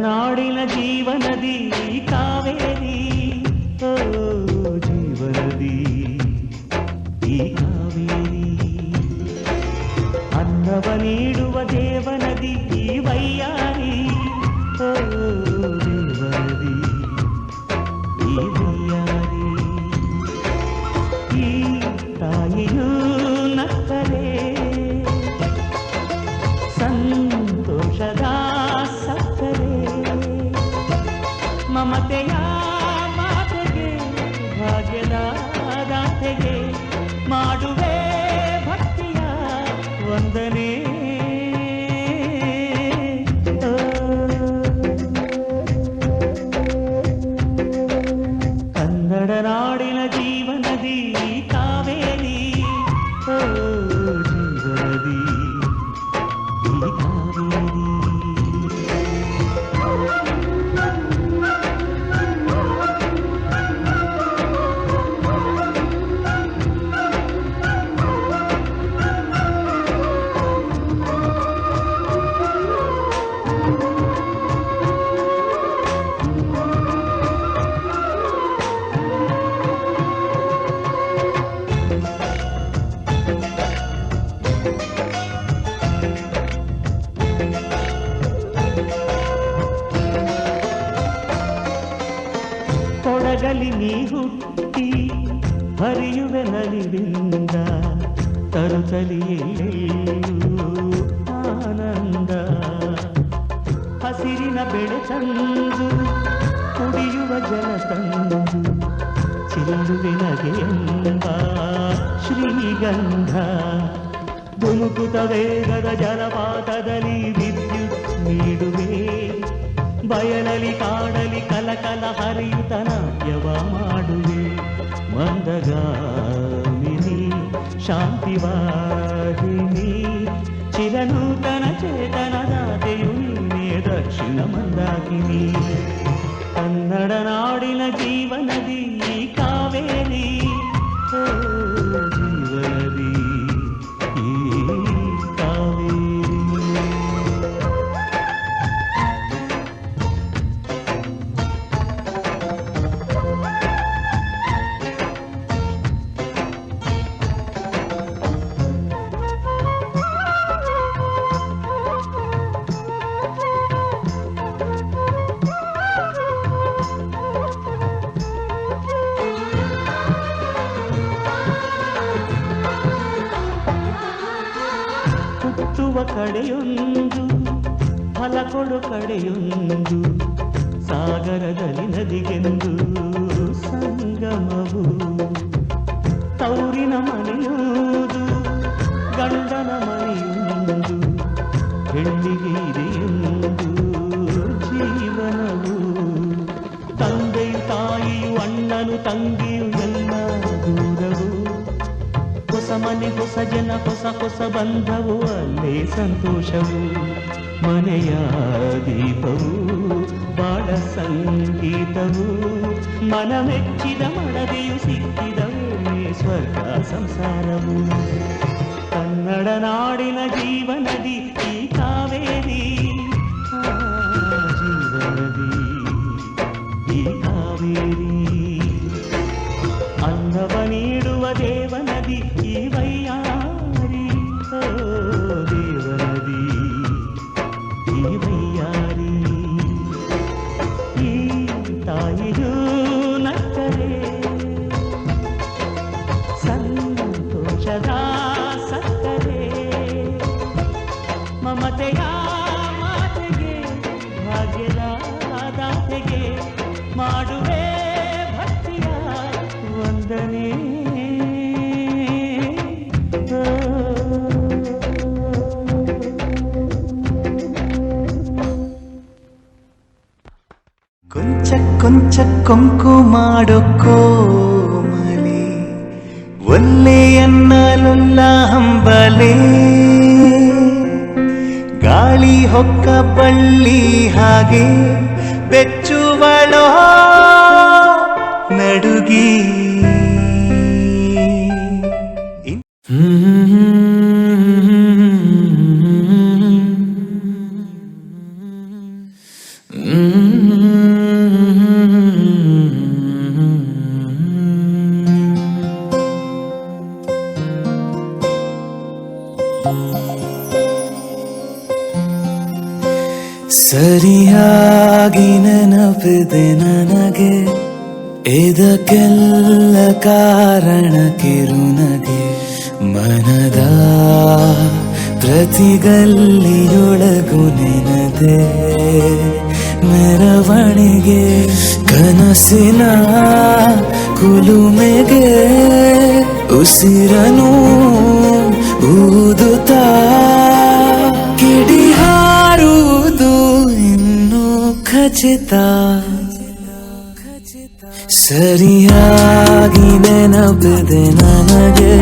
ನಾಡಿನ ಜೀವನದಿ ಕಾವೇರಿ, ಓ ಜೀವನದಿ ಈ ಕಾವೇರಿ, ಅನ್ನವ ನೀಡುವ ದೇವನದಿ ಈ ವೈಯಾರಿ, ಓ ದೇವನದಿ ಈ ವೈಯಾರಿ. ಈ ತಾಯಿಯೂ ನಕ್ಕರೆ ಸಂತೋಷದ ಸಕ್ಕರೆ, ಮಮತೆಯ ಮಾತೆಗೆ ಭಾಗ್ಯದ ದಾತೆಗೆ ಮಾಡುವೆ ಭಕ್ತಿಯ ವಂದನೆ. ಕನ್ನಡ ನಾಡಿನ ಜೀವನದಿ ಕಾವೇರಿ, ಓ ಜೀವನದಿ ಈ ಕಾವೇರಿ. ಕೊಡಗಲಿ ನೀ ಹುಟ್ಟಿ ಹರಿಯುವೆ ನಲಿವಿಂದ, ತರುತ್ತಲಿಯೆಲ್ಲೆಲ್ಲೂ ಆನಂದ. ಹಸಿರಿನ ಬೆಳೆ ತಂದು ಕುಡಿಯುವ ಜಲ ತಂದು ಚೆಲ್ಲುವೆ ಎಂಬ ಶ್ರೀಗಂಧ. ಧುಮುಕುತ ವೇಗದ ಜಲಪಾತದಲ್ಲಿ ವಿದ್ಯುತ್ ನೀಡುವೆ, ಬಯಲಲಿ ಕಾಡಲಿ ಕಲಕಲ ಹರಿಯುತ ನಾಟ್ಯವ ಮಾಡುವೆ. ಮಂದಗಾಮಿನಿ ಶಾಂತಿವಾಹಿನಿ ಚಿರನೂತನ ಚೇತನದಾತೆಯು ನೀನೇ ದಕ್ಷಿಣ ಮಂದಾಕಿನಿ. ಕನ್ನಡ ನಾಡಿನ ಜೀವನದಿ ಕಾವೇರಿ, ಓ ಜೀವನದಿ ಈ ಕಾವೇರಿ. ಹುಟ್ಟುವ ಕಡೆಯೊಂದು ಫಲ ಕೊಡು ಕಡೆಯೊಂದು, ಸಾಗರದಲ್ಲಿ ನದಿಗೆಂದು ಸಂಗಮವು. ತೌರಿನ ಮನೆಯುವುದು ಗಂಡನ ಮನೆಯೊಂದು, ಹೆಣ್ಣಿಗೆ ಇದೆಯೊಂದು ಜೀವನವು. ತಂದೆಯು ತಾಯಿಯು ಅಣ್ಣನು ತಂಗಿಯು ಎಲ್ಲ ದೂರವು. ಹೊಸ ಮನೆ ಹೊಸ ಜನ ಹೊಸ ಹೊಸ ಬಂಧವು, ಅಲ್ಲೇ ಸಂತೋಷವು. ಮನೆಯ ದೀಪವು ಬಾಳ ಸಂಗೀತವು, ಮನ ಮೆಚ್ಚಿದ ಮಡದೆಯು ಸಿಕ್ಕಿದವೇ ಸ್ವರ್ಗ ಸಂಸಾರವು. ಕನ್ನಡ ನಾಡಿನ ಜೀವನದಿ ಈ ಕಾವೇರಿ, ಜೀವನದಿ ಈ ಕಾವೇರಿ. ಅನ್ನವ ನೀಡುವ ದೇವನದಿ ಈ ವೈಯಾರಿ, ಓ ದೇವನದಿ ಈ ವೈಯಾರಿ. ಈ ತಾಯಿಯೂ ನಕ್ಕರೆ ಸಂತೋಷದ ಸಕ್ಕರೆ, ಮಮತೆಯ ಮಾತೆಗೆ ಭಾಗ್ಯದ ದಾತೆಗೆ ಮಾಡುವೆ ಭಕ್ತಿಯ ವಂದನೆ. ಕೊಂಚ ಕೊಂಚ ಕೊಂಕು ಮಾಡೋ ಕೋಮಲೆ, ಒಲ್ಲೆಯನ್ನಲುಲ್ಲ ಹಂಬಲೆ. ಗಾಳಿ ಹೊಕ್ಕ ಬಳ್ಳಿ ಹಾಗೆ ಬೆಚ್ಚುವಳೋ ನಡುಗಿ. ಸರಿಯಾಗಿ ನೆನಪಿದೆ ನನಗೆ ಇದಕ್ಕೆಲ್ಲ ಕಾರಣ ಕಿರುನಗೆ ಮನದ ಪ್ರತಿಗಲ್ಲಿಯೊಳಗು ನೆನದೆ ಮೆರವಣಿಗೆ ಕನಸಿನ ಕುಲುಮೆಗೆ ಉಸಿರನು ಊದುತ್ತಾ ಕಿಡಿಹಾರುವುದು ಇನ್ನು ಖಚಿತ ಸರಿಯಾಗಿ ನೆನಪಿದೆ ನನಗೆ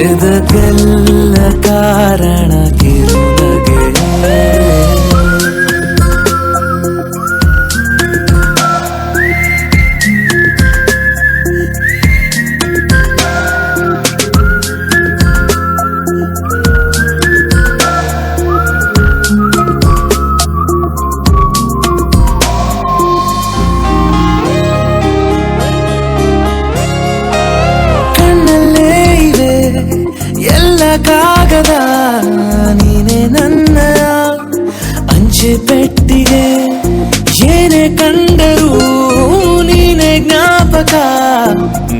ಇದಕ್ಕೆಲ್ಲ ಕಾರಣ ಕಿರುನಗೆ ಕಾಗದ ನೀನೆ ನನ್ನ ಅಂಚೆ ಪೆಟ್ಟಿಗೆ ಏನೇ ಕಂಡರೂ ನೀನೆ ಜ್ಞಾಪಕ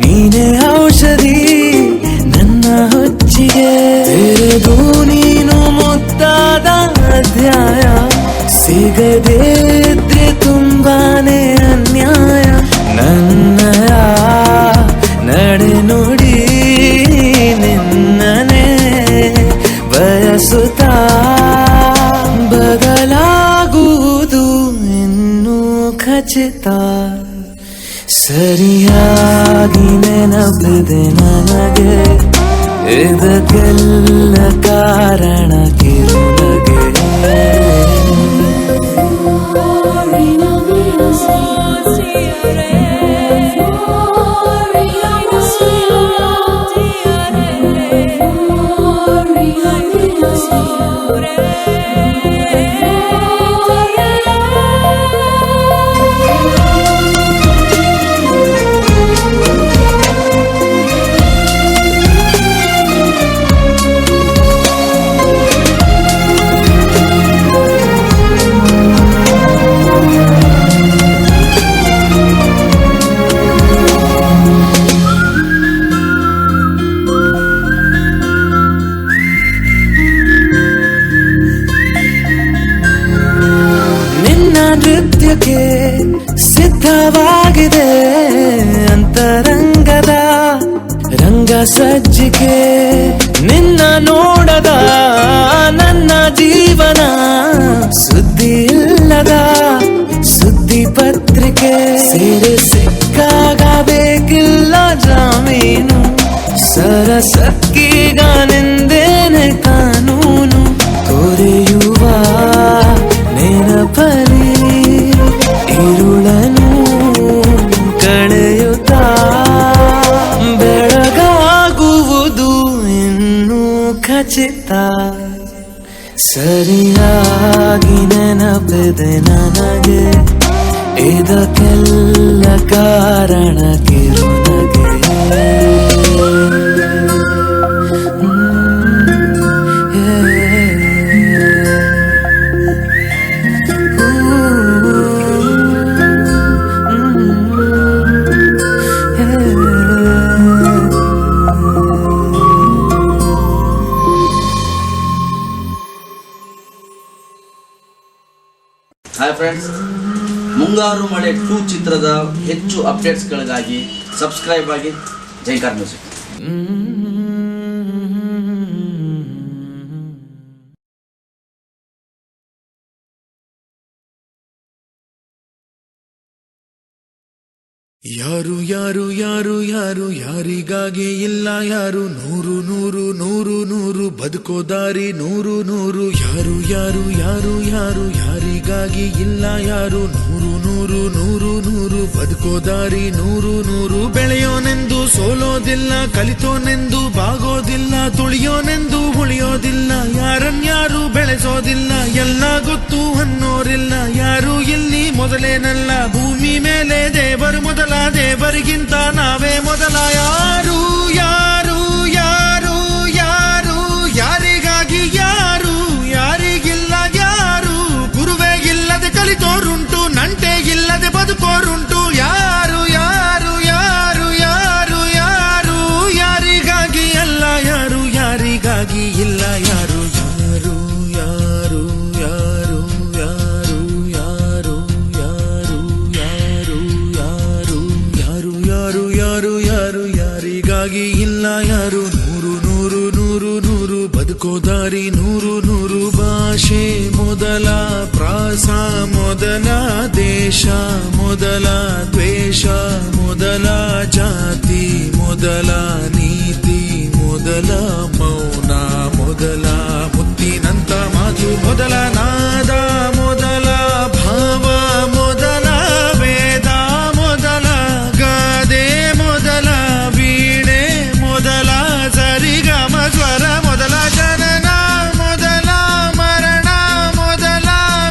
ನೀನೆ ಔಷಧಿ ನನ್ನ ಹೊಚ್ಚಿಗೆ ತೆರೆದು ನೀನು ಮುದ್ದಾದ ಅಧ್ಯಾಯ ಸಿಗದೇ ಇದ್ರೆ ತುಂಬಾನೇ ಅನ್ಯಾಯ ನನ್ನಯ ನಡೆ ನುಡಿ ನಿನ್ನನೆ ಬಯಸುತ್ತಾ ಬದಲಾಗುವುದು ಇನ್ನೂ ಖಚಿತ ಸರಿಯಾಗಿ ನೆನಪಿದೆ ನನಗೆ ಇದಕ್ಕೆಲ್ಲ ಕಾರಣ ಕಿರುನಗೆ ನೃತ್ಯಕ್ಕೆ ಸಿದ್ಧವಾಗಿದೆ ಅಂತರಂಗದ ರಂಗ ಸಜ್ಜಿಕೆ ನಿನ್ನ ನೋಡದ ನನ್ನ ಜೀವನ ಸುದ್ದಿ ಇಲ್ಲದ ಸುದ್ದಿ ಪತ್ರಿಕೆ ಸೇರೆ ಸಿಕ್ಕಾಗಬೇಕಿಲ್ಲ ಜಾಮೀನು ಸರಸಕ್ಕೀಗ ನಿಂದೇನೆ ಕಾನೂನು ತೊರೆಯುವ ನೆನಪಲಿ ഇരുളനു ಕಳೆಯುತ್ತಾ ಬೆಳಗಾಗುವುದು ಇನ್ನೂ ಖಚಿತ ಸರಿಯಾಗಿ ನೆನಪಿದೆ ನನಗೆ ಇದಕ್ಕೆಲ್ಲ ಕಾರಣ ಕಿರುನಗೆ ಹಾಯ್ ಫ್ರೆಂಡ್ಸ್, ಮುಂಗಾರು ಮಳೆ 2 ಚಿತ್ರದ ಹೆಚ್ಚು ಅಪ್ಡೇಟ್ಸ್ಗಳಿಗಾಗಿ ಸಬ್ಸ್ಕ್ರೈಬ್ ಆಗಿ ಜೈಕಾರ್ ಮ್ಯೂಸಿಕ್. ಯಾರು ಯಾರು ಯಾರು ಯಾರು ಯಾರಿಗಾಗಿ ಇಲ್ಲ ಯಾರು ನೂರು ನೂರು ನೂರು ನೂರು ಬದುಕೋ ದಾರಿ ನೂರು ನೂರು ಯಾರು ಯಾರು ಯಾರು ಯಾರು ಯಾರಿಗಾಗಿ ಇಲ್ಲ ಯಾರು ನೂರು ನೂರು ನೂರು ನೂರು ಬದುಕೋ ದಾರಿ ನೂರು ನೂರು ಬೆಳೆಯೋನೆಂದು ಸೋಲೋದಿಲ್ಲ ಕಲಿತೋನೆಂದು ಬಾಗೋದಿಲ್ಲ ತುಳಿಯೋನೆಂದು ಉಳಿಯೋದಿಲ್ಲ ಯಾರನ್ಯಾರು ಬೆಳೆಸೋದಿಲ್ಲ ಎಲ್ಲ ಗೊತ್ತು ಅನ್ನೋರಿಲ್ಲ ಯಾರು ಇಲ್ಲಿ ಮೊದಲೇನಲ್ಲ ಭೂಮಿ ಮೇಲೆ ದೇವರು ಮೊದಲ ದೇವರಿಗಿಂತ ನಾವೇ ಮೊದಲ ಯಾರು ಯಾರು ಯಾರು ಯಾರು ಯಾರಿಗಾಗಿ ಯಾರು ಯಾರಿಗಿಲ್ಲ ಯಾರು ಗುರುವೇ ಇಲ್ಲದೆ ಕಲಿತೋರುಂಟು ನಂಟೆ ಇಲ್ಲದೆ ಬದುಕೋರುಂಟು ಯಾರು ಯಾರು ಯಾರು ಯಾರು ಯಾರು ಯಾರಿಗಾಗಿ ಅಲ್ಲ ಯಾರು ಯಾರಿಗಾಗಿ ಇಲ್ಲ ಯಾರು ಯಾರು ಯಾರು ಯಾರು ಯಾರು ಯಾರು ಯಾರು ಯಾರು ಯಾರು ಯಾರು ಯಾರು ಯಾರು ಯಾರು ಯಾರಿಗಾಗಿ ಇಲ್ಲ ಯಾರು ನೂರು ನೂರು ನೂರು ನೂರು ಬದುಕೋ ದಾರಿ ನೂರು ನೂರು ಭಾಷೆ ಮೊದಲ ಪ್ರಾಸ ಮೊದಲ ದೇಶ ಮೊದಲ ದ್ವೇಷ ಮೊದಲ ಜಾತಿ ಮೊದಲ ನೀತಿ ಮೊದಲ ಮೌನ ಮೊದಲ ಮುತ್ತಿನಂತ ಮಾತು ಮೊದಲ ನಾದ ಮೊದಲ ಭಾವ ಮೊದಲ ವೇದ ಮೊದಲ ಗಾದೆ ಮೊದಲ ವೀಣೆ ಮೊದಲ ಸರಿಗಮ ಸ್ವರ ಮೊದಲ ಜನನ ಮೊದಲ ಮರಣ ಮೊದಲ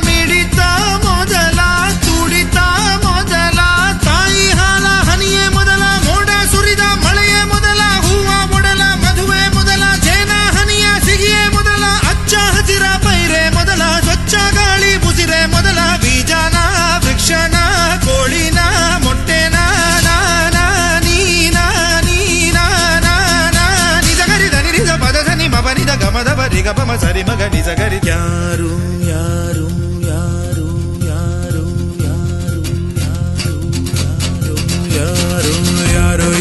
ಮಿಡಿತ ಮೊದಲ ತುಡಿತ ಮೊದಲ ತಾಯಿ ಹಾಲ ಹನಿಯೇ ಮೊದಲ ಮೋಡ ಸುರಿದ ಮಳೆಯೇ ಮೊದಲ ಹೂವ ಮೊದಲ ಮದುವೆ ಮೊದಲ ಜೇನ ಹನಿಯ ಸಿಗಿಯೇ ಮೊದಲ ಅಚ್ಚ ಹಸಿರ ಪೈರೆ ಮೊದಲ ಸ್ವಚ್ಛ ಗಾಳಿ ಮುಸಿರೆ ಮೊದಲ ಬೀಜನ ವೃಕ್ಷನ ಕೋಳಿನ ಮೊಟ್ಟೆನ ನಾನ ನೀನ ನೀನ ನಿಜ ಗರಿದ ನಿರಿದ ಪದದ ನಿ ಮಬನಿದ ಗಮದ ಬರಿಗ ಪಮ ಸರಿ ಮಗ ನಿಜ ಗರಿ ಯಾರು ಯಾರು ಯಾರು ಯಾರು ಯಾರು ಯಾರು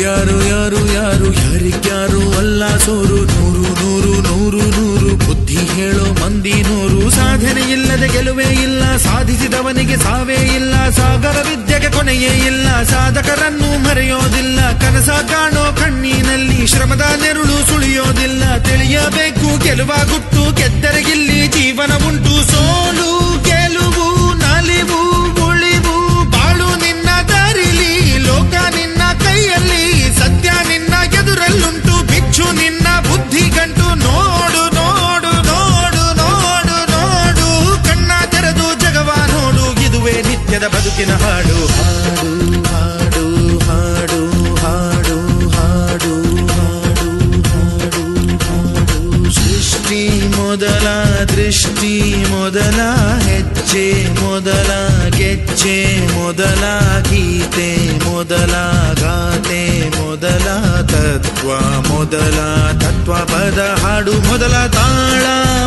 ಯಾರು ಯಾರು ಯಾರು ಯಾರಿಗ್ಯಾರು ಅಲ್ಲ ಸೋರು ನೂರು ನೂರು ನೂರು ನೂರು ಬುದ್ಧಿ ಹೇಳೋ ಮಂದಿ ನೂರು ಸಾಧನೆ ಇಲ್ಲದೆ ಗೆಲುವೇ ಇಲ್ಲ ಸಾಧಿಸಿದವನಿಗೆ ಸಾವೇ ಇಲ್ಲ ಸಾಗರ ವಿದ್ಯೆಗೆ ಕೊನೆಯೇ ಇಲ್ಲ ಸಾಧಕರನ್ನು ಮರೆಯೋದಿಲ್ಲ ಕನಸ ಕಾಣೋ ಕಣ್ಣಿನಲ್ಲಿ ಶ್ರಮದ ನೆರುಳು ಸುಳಿಯೋದಿಲ್ಲ ತಿಳಿಯಬೇಕು ಗೆಲುವ ಗುಟ್ಟು ಗೆದ್ದರೆಗಿಲ್ಲಿ ಜೀವನ ಉಂಟು ಸೋಲು ಗೆಲುವು ನಲಿವು ಉಳಿವು ಬಾಳು ನಿನ್ನ ದಾರಿಲಿ ಲೋಕ ನಿನ್ನ ಕೈಯಲ್ಲಿ ಸತ್ಯ ನಿನ್ನ ಎದುರಲ್ಲುಂಟು ಬಿಚ್ಚು ನಿನ್ನ ಬುದ್ಧಿ ಗಂಟು ನೋಡು ನೋಡು ನೋಡು ನೋಡು ನೋಡು ಕಣ್ಣ ತೆರೆದು ಜಗವ ನೋಡು ಇದುವೇ ನಿತ್ಯದ ಬದುಕಿನ ಹಾಡು ಹಾಡು ಹಾಡು ಹಾಡು ಹಾಡು ಹಾಡು ಹಾಡು ಹಾಡು ಸೃಷ್ಟಿ ಮೊದಲ ದೃಷ್ಟಿ ಮೊದಲ ಹೆಜ್ಜೆ ಮೊದಲ ಗೆಜ್ಜೆ ಮೊದಲ ಗೀತೆ ಮೊದಲ ಗಾತೆ ಮೊದಲ ತತ್ವ ಮೊದಲ ತತ್ವ ಪದ ಹಾಡು ಮೊದಲ ತಾಳ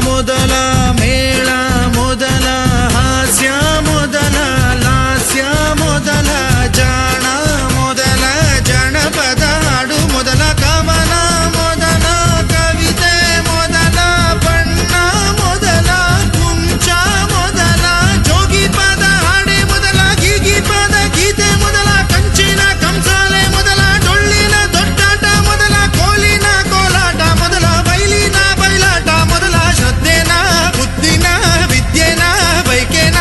ಮೊದಲ ಮೇಳ ಮೊದಲ ಹಾಸ್ಯ ಮೊದಲ ಲಾಸ್ಯ ಮೊದಲ ಜಾಣ ಮೊದಲ ಜನಪದ ಹಾಡು ಮೊದಲ ಕವನ ಮೊದಲ ಕವಿತೆ ಮೊದಲ ಬಣ್ಣ ಮೊದಲ ಕುಂಚ ಮೊದಲ ಜೋಗಿ ಪದ ಹಾಡೆ ಮೊದಲ ಗೀಗಿ ಪದ ಗೀತೆ ಮೊದಲ ಕಂಚಿನ ಕಂಸಾಲೆ ಮೊದಲ ಡೊಳ್ಳಿನ ದೊಡ್ಡಾಟ ಮೊದಲ ಕೋಲಿನ ಕೋಲಾಟ ಮೊದಲ ಬೈಲಿನ ಬಯಲಾಟ ಮೊದಲ ಶ್ರದ್ಧೆನ ಬುದ್ಧಿನ ವಿದ್ಯೆನ ಬೈಕೆನ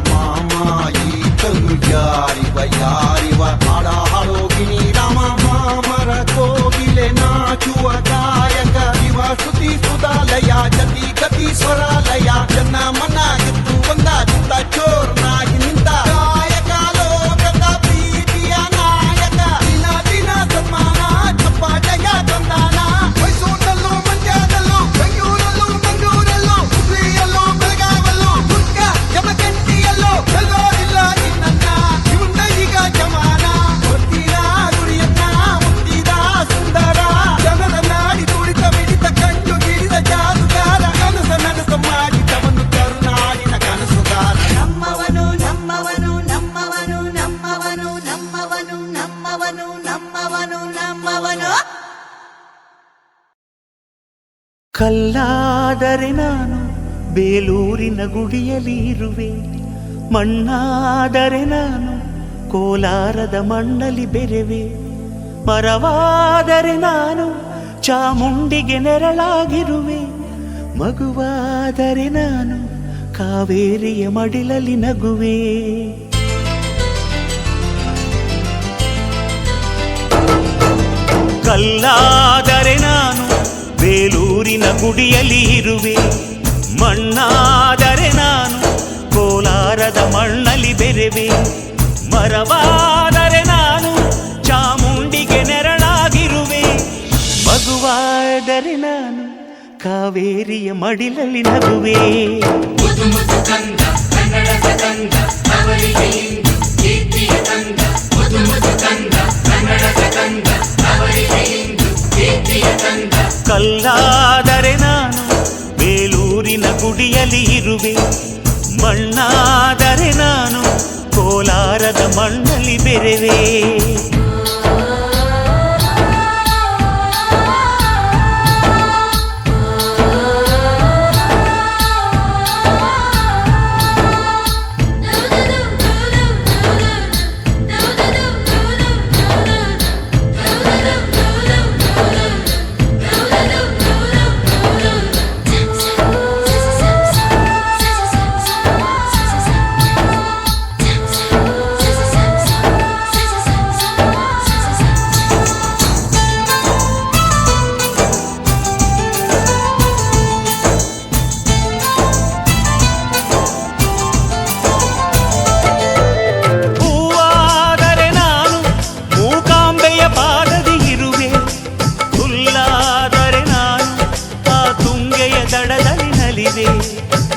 ಮಾಮ ಈತಲು ಯಾರಿವ ಯಾರಿವ ಹಾಡ ಹಾಡೋಗಿನಿ ರಾಮ ಮಾಮರ ಕೋಗಿಲೆ ನಾಚುವ ಗಾಯಕ ಶಿವ ಸ್ತುತಿ ಸುಧಾಲಯ ಜತಿ ಗತಿ ಸ್ವರಾಲಯ ಜನ ಮನ ಗೆದ್ದು ಬಂದ ಚಿತ್ತ ಚೋರ್ನಾಗಿ ನಿಂತ ಗಾಯಕ ಲೋಕದ ಪ್ರೀತಿಯ ನಾಯಕ ದಿನ ದಿನ ಸನ್ಮಾನ ಚಪ್ಪ ಜಯ ತಂದಾನ ಮೈಸೂರಲ್ಲೂ ಮಂಡ್ಯದಲ್ಲೂ ಬೆಂಗಳೂರಲ್ಲೂ ಮಂಗಳೂರಲ್ಲೂ ಹುಬ್ಳಿಯಲ್ಲೂ ಬೆಳಗಾವಲ್ಲೂ ದುರ್ಗ ಯಮಕಂಠಿಯಲ್ಲೂ ಎಲ್ಲೋರಿಲ್ಲ ಇನ್ನನ್ನ ಇವುಂಡ ಈಗ ಜಮಾನ ಹೊತ್ತಿನ ಗುರಿಯನ್ನ ಮುತ್ತಿದ ಸುಂದರ ಜನದ ನಾಡಿ ತುಳಿತ ಮಿಡಿತ ಕಂಡು ಗಿರಿದ ಜಾದುಗಾರ ಕನಸ ನನಸ ಮಾಡಿದವನು ಕರುನಾಡಿನ ಕನಸುಗಾರ ನಮ್ಮವನು ನಮ್ಮವನು ನಮ್ಮವನು ನಮ್ಮವನು ನಮ್ಮವನು ನಮ್ಮವನು ನಮ್ಮವನು ನಮ್ಮವನು ಕಲ್ಲಾದರೆ ನಾನು ಬೇಲೂರಿನ ಗುಡಿಯಲ್ಲಿ ಇರುವೆ, ಮಣ್ಣಾದರೆ ನಾನು ಕೋಲಾರದ ಮಣ್ಣಲ್ಲಿ ಬೆರೆವೆ, ಮರವಾದರೆ ನಾನು ಚಾಮುಂಡಿಗೆ ನೆರಳಾಗಿರುವೆ, ಮಗುವಾದರೆ ನಾನು ಕಾವೇರಿಯ ಮಡಿಲಲ್ಲಿ ನಗುವೆ. ಕಲ್ಲಾದರೆ ನಾನು ಬೇಲೂರಿನ ಗುಡಿಯಲ್ಲಿ ಇರುವೆ, ಮಣ್ಣಾದರೆ ನಾನು ಕೋಲಾರದ ಮಣ್ಣಲ್ಲಿ ಬೆರೆವೆ, ಮರವಾದರೆ ನಾನು ಚಾಮುಂಡಿಗೆ ನೆರಳಾಗಿರುವೆ, ಮಗುವಾದರೆ ನಾನು ಕಾವೇರಿಯ ಮಡಿಲಲ್ಲಿ ನಗುವೆ. ಕಲ್ಲಾದರೆ ನಾನು ಬೇಲೂರಿನ ಗುಡಿಯಲ್ಲಿ ಇರುವೆ, ಮಣ್ಣಾದರೆ ನಾನು ಕೋಲಾರದ ಮಣ್ಣಲ್ಲಿ ಬೆರೆವೆ.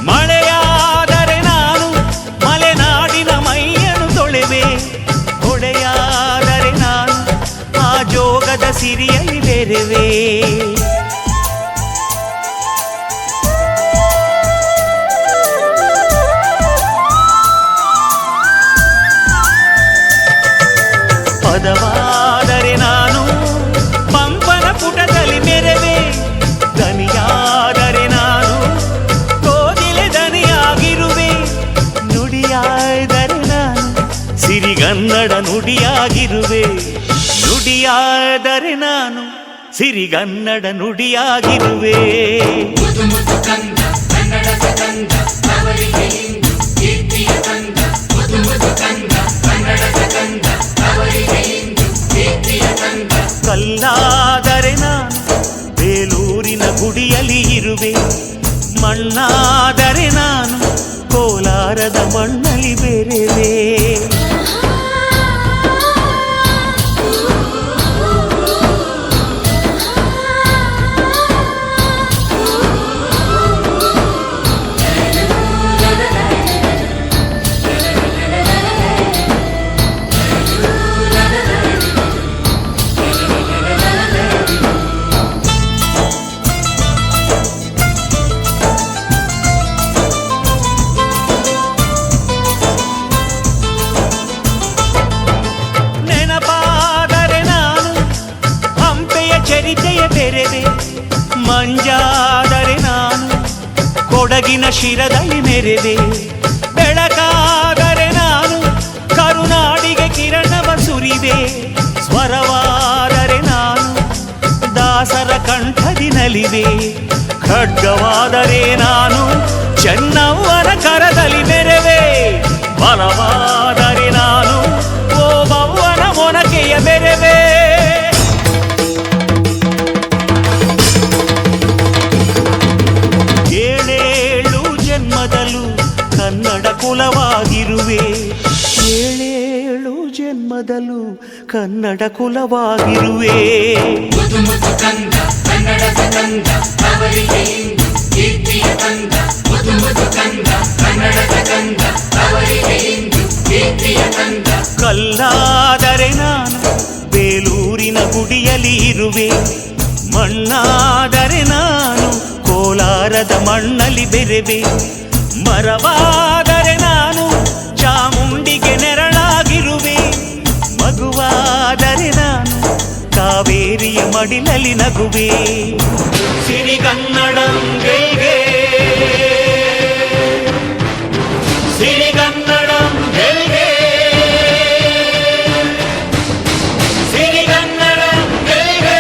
ಮಳೆಯಾದರೆ ನಾನು ಮಲೆನಾಡಿನ ಮೈಯನ್ನು ತೊಳೆವೆ, ಹೊಳೆಯಾದರೆ ನಾನು ಆ ಜೋಗದ ಸಿರಿಯಲ್ಲಿ ಬೆರೆವೆ. ಪದವಾದರೆ ನಾನು ಪಂಪನ ಪುಟದಲ್ಲಿ ಮೆರೆವೆ, ದನಿಯಾದರೆ ನಾನು ಕೋಗಿಲೆ ದನಿಯಾಗಿರುವೆ, ನುಡಿಯಾದರೆ ನಾನು ಸಿರಿಗನ್ನಡ ನುಡಿಯಾಗಿರುವೆ, ನುಡಿಯಾದರೆ ನಾನು ಸಿರಿಗನ್ನಡ ನುಡಿಯಾಗಿರುವೆ. ಕಲ್ಲಾದರೆ ನಾನು ಬೇಲೂರಿನ ಗುಡಿಯಲ್ಲಿ ಇರುವೆ, ಮಣ್ಣಾದರೆ ನಾನು ಕೋಲಾರದ ಮಣ್ಣಲ್ಲಿ ಬೆರೆವೆ. ಮಂಜಾದರೆ ನಾನು ಕೊಡಗಿನ ಶಿರದಲ್ಲಿ ಮೆರೆವೆ, ಬೆಳಕಾದರೆ ನಾನು ಕರುನಾಡಿಗೆ ಕಿರಣವ ಸುರಿವೆ, ಸ್ವರವಾದರೆ ನಾನು ದಾಸರ ಕಂಠದಿ ನಲಿವೆ, ಖಡ್ಗವಾದರೆ ನಾನು ಚೆನ್ನವ್ವನ ಕರದಲ್ಲಿ ಮೆರೆವೆ. ಬಲವಾದರೆ ನಾನು ಓಬವ್ವನ ಮೊನಕೆಯ ಬೆರೆವೆ. ಏಳೇಳು ಜನ್ಮದಲ್ಲೂ ಕನ್ನಡ ಕುಲವಾಗಿರುವೆ. ಏಳೇಳು ಜನ್ಮದಲ್ಲೂ ಕನ್ನಡ ಕುಲವಾಗಿರುವೆ. ಕಲ್ಲಾದರೆ ನಾನು ಬೇಲೂರಿನ ಗುಡಿಯಲ್ಲಿ ಇರುವೆ. ಮಣ್ಣಾದರೆ ನಾನು ಕೋಲಾರದ ಮಣ್ಣಲ್ಲಿ ಬೆರೆವೆ. ಮರವಾದರೆ ನಾನು ಚಾಮುಂಡಿಗೆ ನೆರಳಾಗಿರುವೆ. ಮಗುವಾದರೆ ನಾನು ಕಾವೇರಿಯ ಮಡಿಲಲ್ಲಿ ನಗುವೆ. ಸಿರಿಗನ್ನಡಂ ಗೆಲ್ಗೆ, ಸಿರಿಗನ್ನಡಂ ಗೆಲ್ಗೆ, ಸಿರಿಗನ್ನಡಂ ಗೆಲ್ಗೆ.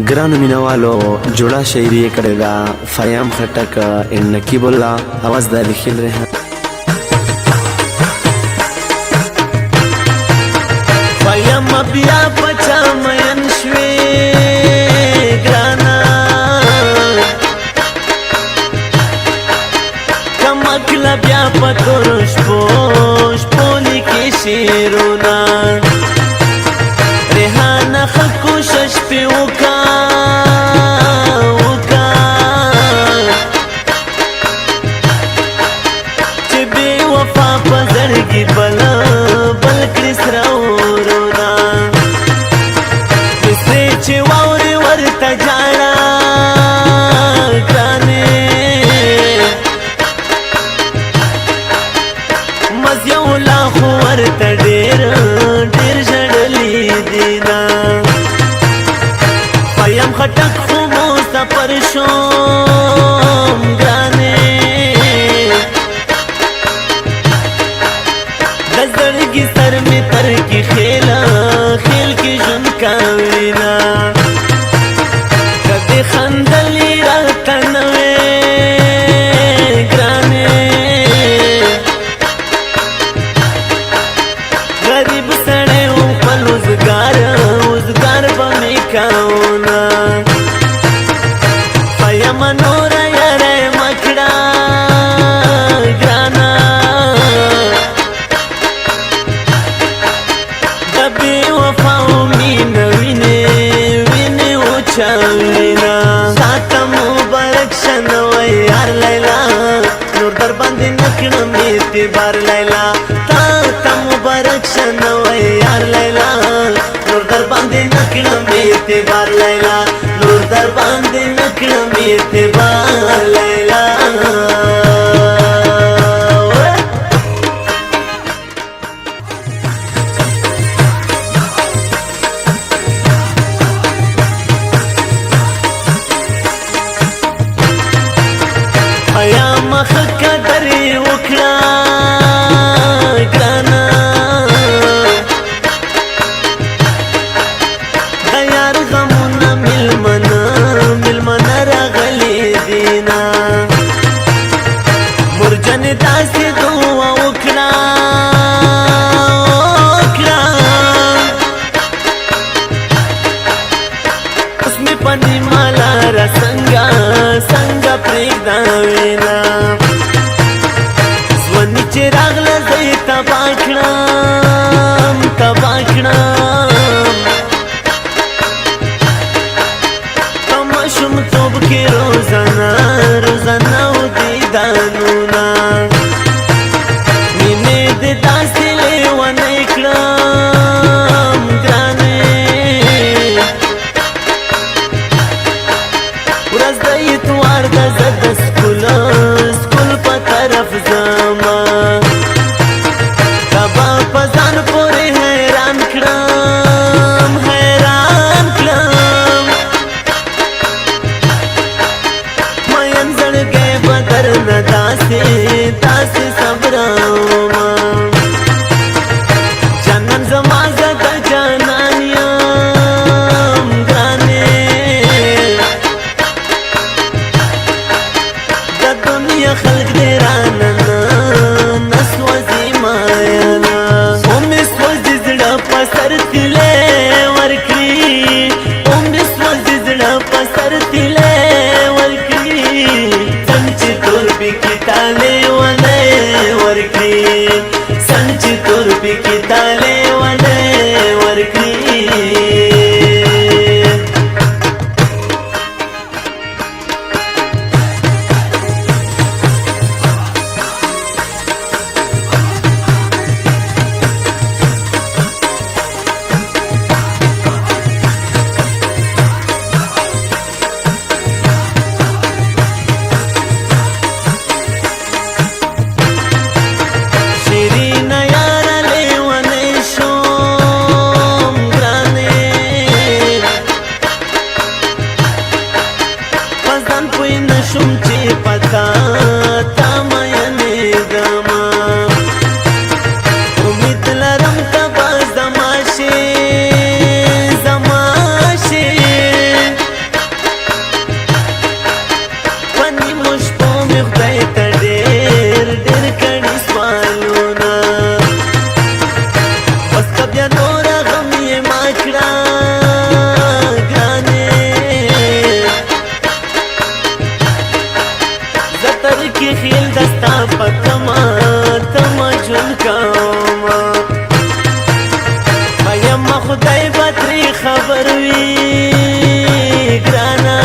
ग्रान मिनवालो जुड़ा शायरी करेगा फयाम खटक इन नकीबुल्ला आवाजदार खेल रहे हैं. फयाम बिया पचा मयन श्वे ग्राना कमकला बिया पतोरुष पोष पोली के शेरोना रेहाना खकुशश पे उका बल बल कृष्णा से वावर वरता जाना गाने मजियोला वरता डेर डेर जडली दीना पयम खटक मोसा परशो गाने की सर में तर की खेला खेल की झुनकाविना कदे खंदली रतनवे ग्राने गरीब सड़े ऊपर उजगार बमी काउना पया मनोरा यारे मखड़ा ग्राना साता मुबारक शनवै यार लैला नूर दरबांदी नकण में तिबार लैला. साता मुबारक शनवै यार लैला नूर दरबांदी नकण में तिबार लैला. नूर दरबांदी नकण में तिबार लैला. संगा प्रेगदावेना स्वनिचे रागला जायता बाखणा तमाशुम तोब के रोजाना उदी दानुना मीने दे दासी लेवन इकराम ग्राने तुआर दजद स्कूल पर तरफ जामा कबा पजान पोरे हैरान क्राम मयन जड़ गए बदर न दासे सबरामा जनन जमाजा द जनानिया خبر وي ګرانا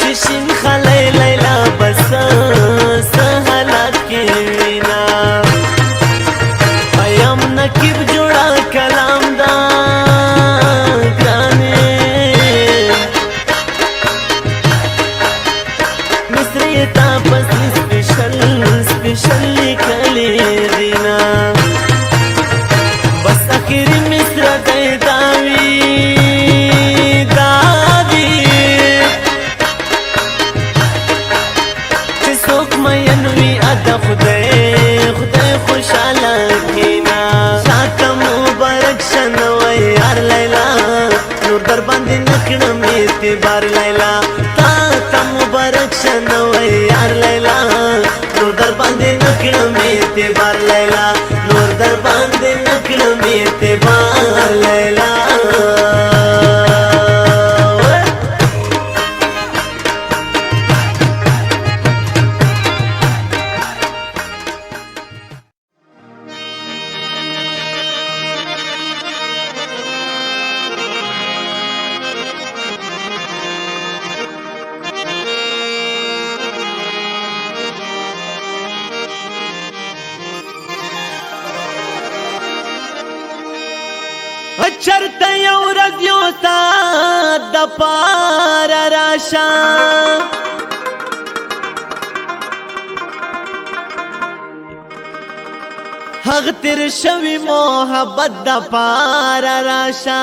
چې شین خلای لیلا بس سهلا کې وینا ایم نکیب جوړا کلام دا ګرانې مصری تا پس سپیشل لیکلی دینا بس اخیری مصر دی داوی چې څوک مینوي ادا خدای خوشحاله کینا ساته مبارک شنوی یار لیلا نور در باندې نکړم اعتبار لیلا تا مبارک شنوی یار لیلا نور در باندې نکړم اعتبار لیلا نور در باندې نکړم اعتبار لیلا چرته یو ورځ یو ساعت د پاره راشه هغه تیر شوي محبت د پاره راشه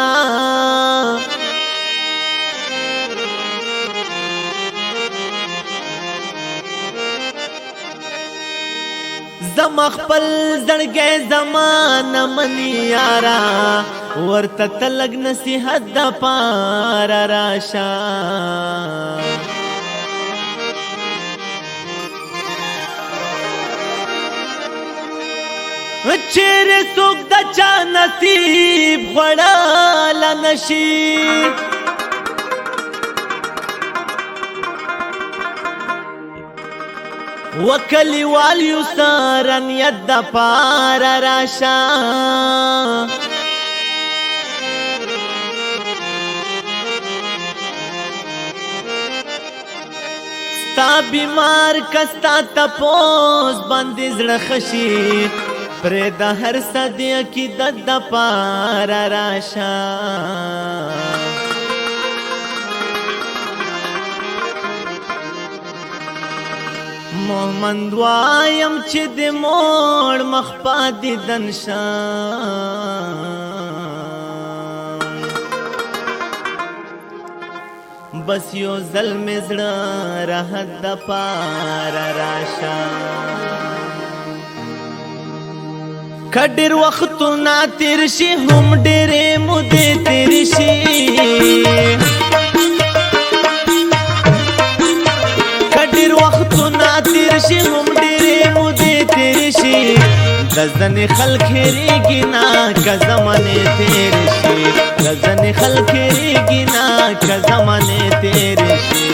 زما خپل زړګی زمانه مني یارا ورته تلګ نصیحت د پاره راشه چیرې څوک د چا نصیب خوړاله نشي وکلیوال یو سره نیت د پاره راشه ستا بیمار کستا تپوس باندې زړه خشي پرې د هر صدی عقیدت د پاره راشه محمد وایم چې د موړ مخ پاتې دنشان بس یو ځل مې زړه راحت د پاره راشه که ډېر وختونه تېر شي هم ډېرې مودې تېرې شي وختونه تیر شي هم ډېرې مودې تېرې شي د ځنې خلک هېرېږي نه که زمانې تېرې شي د ځنې خلک هېرېږي نه که زمانې تېرې شي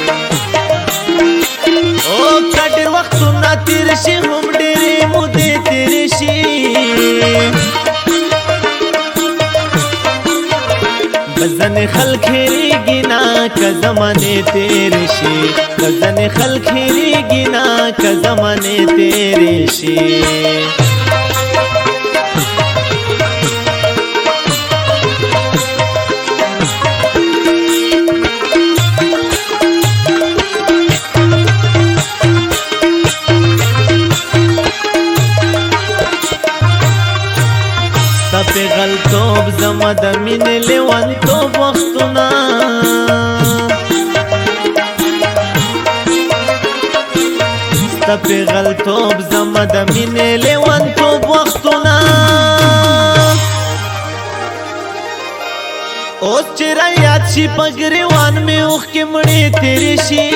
او که ډېر وختونه تیر شي هم ډېرې مودې تېرې شي ځنې خلک هېرېږي نه که زمانې تېرې شي ځنې خلک هېرېږي نه که زمانې تېرې شي پیغلتوب زما د مینې لیونتوب وختونه ستا پیغلتوب زما د مینې لیونتوب وختونه اوس چې رایاد شي په ګریوان مې اوښکې مړې تېرې شي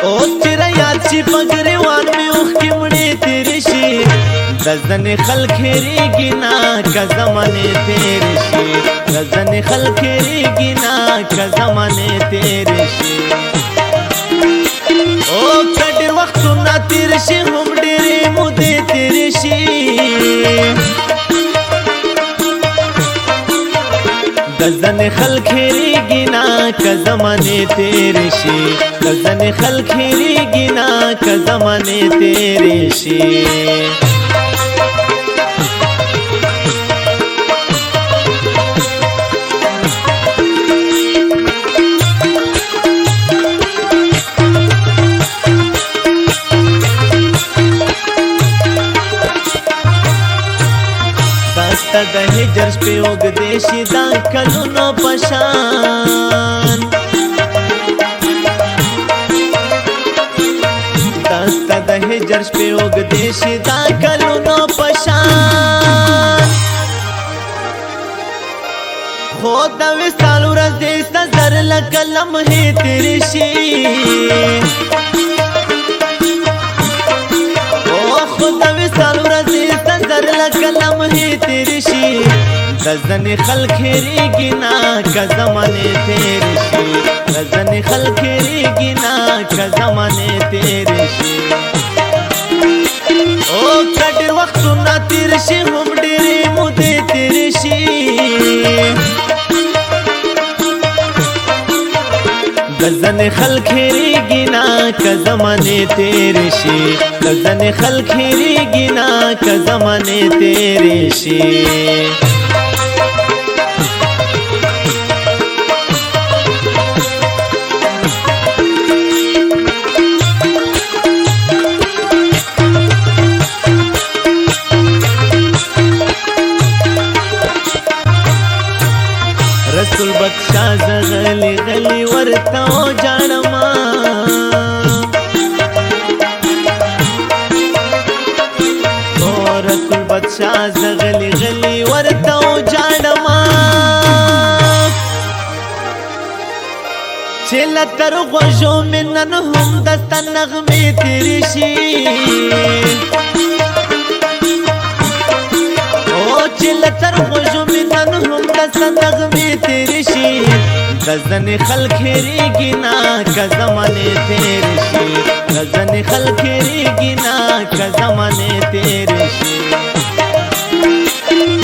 اوس چې رایاد شي په ګریوان مې اوښکې مړې تېرې شي د ځنې خلک هېرېږي نه که زمانې تېرې شي د ځنې خلک هېرېږي نه که زمانې تېرې شي او که ډېر وختونه تېر شي هم ډېرې غزن خلخيري گنا که زمانه تیرې شي غزن خلخيري گنا که زمانه تیرې شي دستا د هجر شپې اوږدې شي دا کلونو په شان دستا د هجر شپې اوږدې شي دا کلونو په شان خو د وصال ورځې ستا زر لکه لمحې تېرې شي خو د وصال ورځې ستا زر لکه لمحې تېرې شي غزن خلخيري گنا که زمانې تېرې شي غزن خلخيري گنا که زمانې تېرې شي او که ډېر وختونه تېر شي هم ډېرې مودې تېرې شي غزن خلخيري گنا که زمانې تېرې شي غزن خلخيري گنا که زمانې تېرې شي رسول بخشا زغلی غلی ورته او جانما او رسول بخشا زغلی غلی ورته او جانما چل تر غوجو منن هم دست نغمه تیری شي او چل تر غوجو منن هم دست نغمه تیری شي غزن خلخيري گنا که زمانه تیری شي غزن خلخيري گنا که زمانه تیری شي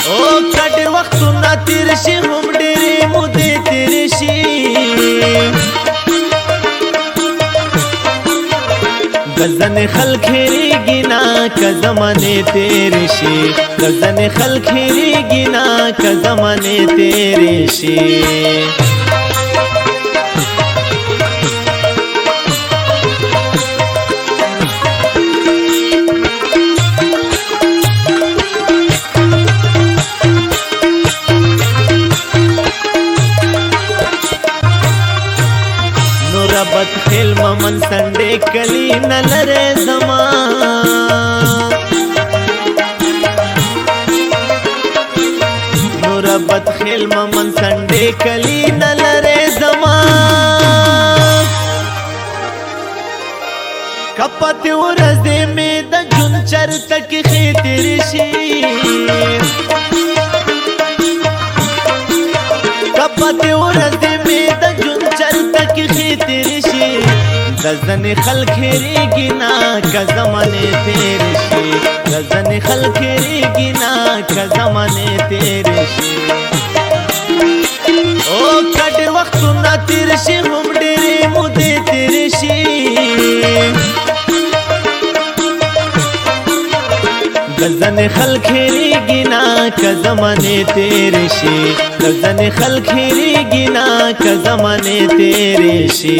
او کډ وختونه تیر شي هم ډېرې مودې تیرې شي غزن خلخيري گنا که زمانه تیرې شي غزن خلخيري گنا که زمانه تیرې شي بد خیل ممن سنڈے کلی نلرے زمان نور بد خیل ممن سنڈے کلی نلرے زمان کپتی ورزے میں دا جن چر تک خیتر شی کپتی ورزے میں دا جن چر تک خیتر شي غزن خلخيري گنا که زمانه تیرې شي غزن خلخيري گنا که زمانه تیرې شي او که ډېر وختونه تېر شي هم ډېرې مودې تېرې شي غزن خلخيري گنا که زمانه تیرې شي غزن خلخيري گنا که زمانه تیرې شي